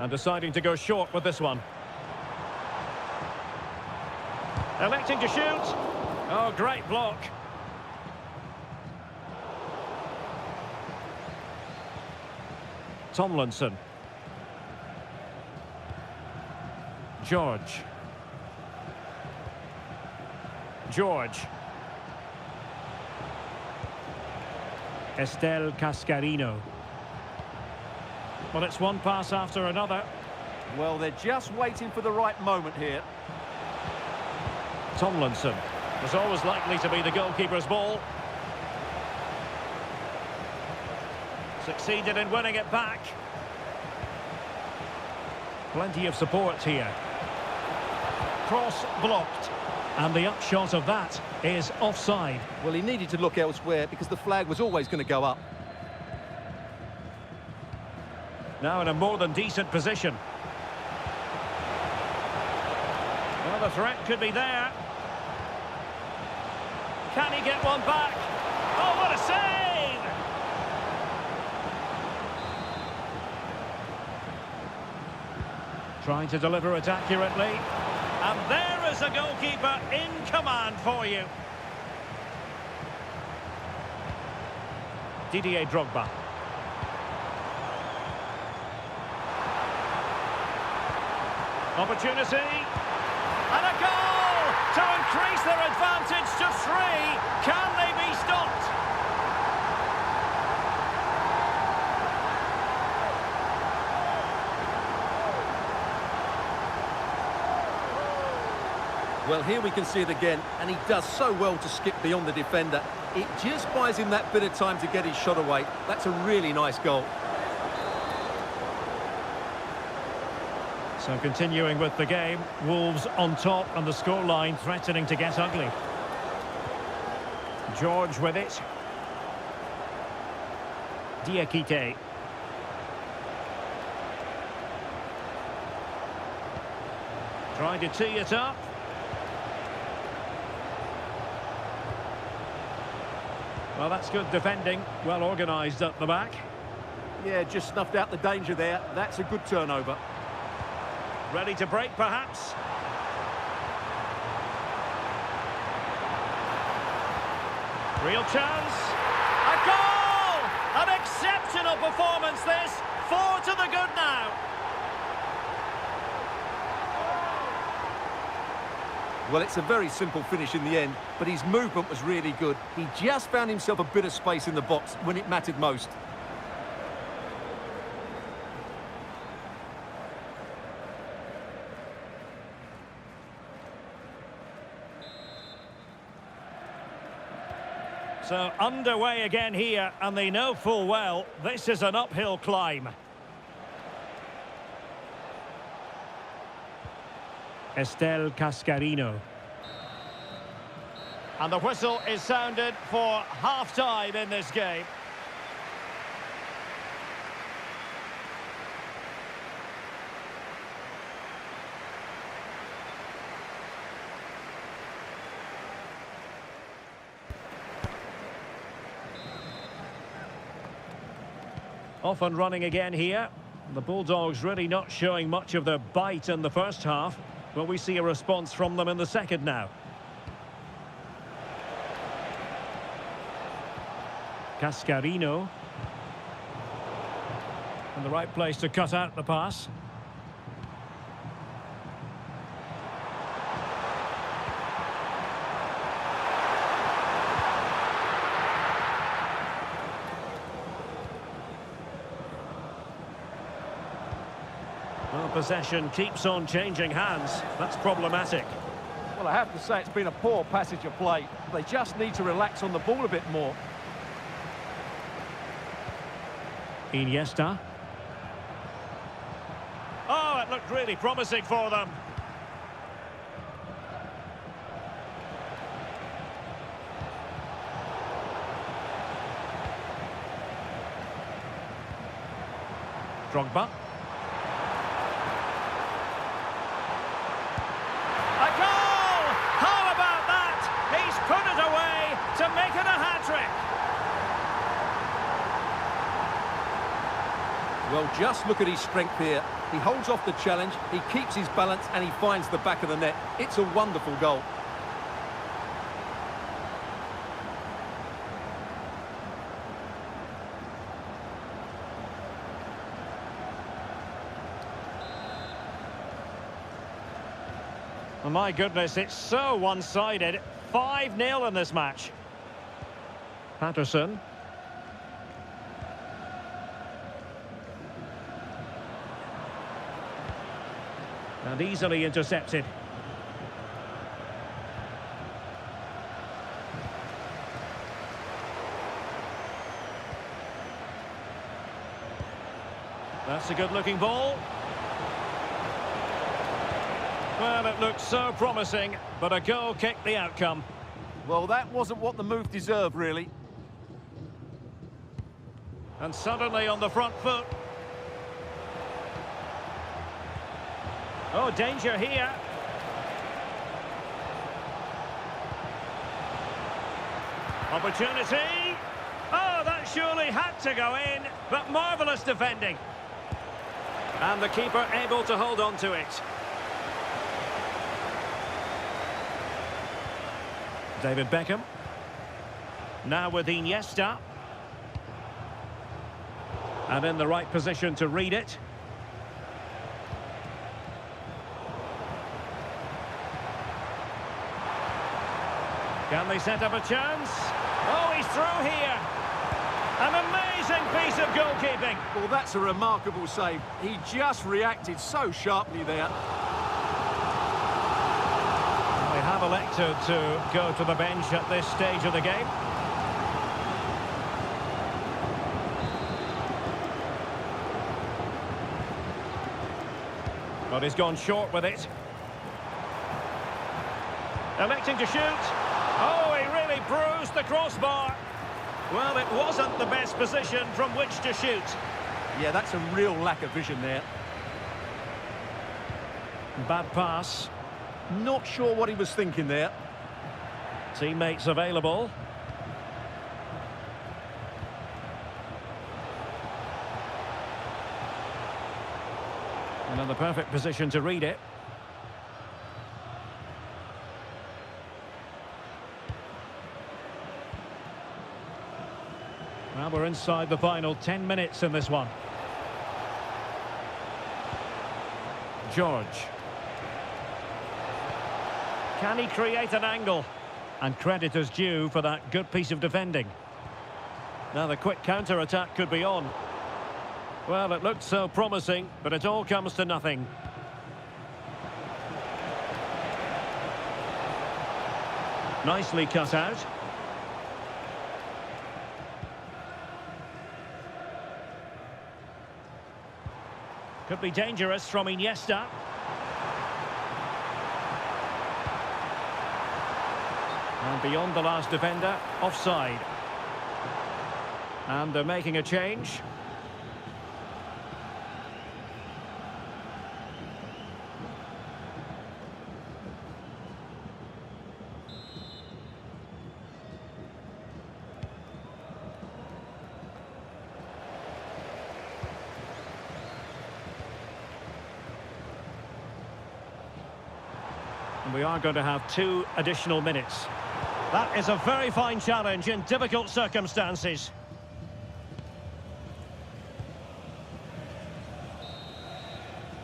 And deciding to go short with this one. Electing to shoot. Oh, great block. Tomlinson. George. Estel Cascarino. Well, it's one pass after another. Well, they're just waiting for the right moment here. Tomlinson was always likely to be the goalkeeper's ball. Succeeded in winning it back. Plenty of support here. Cross blocked. And the upshot of that is offside. Well, he needed to look elsewhere because the flag was always going to go up. Now in a more than decent position. Well, the threat could be there. Can he get one back? Oh, what a save! Trying to deliver it accurately. And there is a goalkeeper in command for you. Didier Drogba. Opportunity. And a goal to increase their advantage to 3. Can they be stopped? Well, here we can see it again, and he does so well to skip beyond the defender. It just buys him that bit of time to get his shot away. That's a really nice goal. So continuing with the game, Wolves on top and the scoreline threatening to get ugly. George with it. Diakite. Trying to tee it up. Well, that's good defending. Well organised at the back. Yeah, just snuffed out the danger there. That's a good turnover. Ready to break, perhaps? Real chance. A goal! An exceptional performance, this. 4 to the good now. Well, it's a very simple finish in the end, but his movement was really good. He just found himself a bit of space in the box when it mattered most. So underway again here, and they know full well this is an uphill climb. Estel Cascarino. And the whistle is sounded for half-time in this game. Off and running again here. The Bulldogs really not showing much of their bite in the first half. Will we see a response from them in the second now? Cascarino. In the right place to cut out the pass. Well, possession keeps on changing hands. That's problematic. Well, I have to say it's been a poor passage of play. They just need to relax on the ball a bit more. Iniesta. Oh, it looked really promising for them. Drogba. A goal! How about that? He's put it away to make it a hat-trick. Well, just look at his strength here. He holds off the challenge, he keeps his balance, and he finds the back of the net. It's a wonderful goal. Oh, my goodness, it's so one-sided. 5-0 in this match. Patterson. And easily intercepted. That's a good-looking ball. Well, it looked so promising, but a goal kicked the outcome. Well, that wasn't what the move deserved, really. And suddenly on the front foot. Oh, danger here. Opportunity. Oh, that surely had to go in, but marvellous defending. And the keeper able to hold on to it. David Beckham. Now with Iniesta. And in the right position to read it. Can they set up a chance? Oh, he's through here. An amazing piece of goalkeeping. Well, that's a remarkable save. He just reacted so sharply there. They have elected to go to the bench at this stage of the game. But he's gone short with it. Electing to shoot. Oh, he really bruised the crossbar. Well, it wasn't the best position from which to shoot. Yeah, that's a real lack of vision there. Bad pass. Not sure what he was thinking there. Teammates available. And in the perfect position to read it. Well, we're inside the final 10 minutes in this one. George. Can he create an angle? And credit is due for that good piece of defending. Now the quick counter-attack could be on. Well, it looked so promising, but it all comes to nothing. Nicely cut out. Could be dangerous from Iniesta. And beyond the last defender, offside. And they're making a change. And we are going to have 2 additional minutes. That is a very fine challenge in difficult circumstances.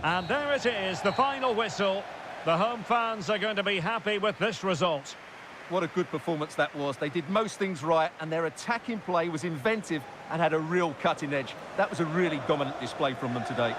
And there it is, the final whistle. The home fans are going to be happy with this result. What a good performance that was. They did most things right, and their attacking play was inventive and had a real cutting edge. That was a really dominant display from them today.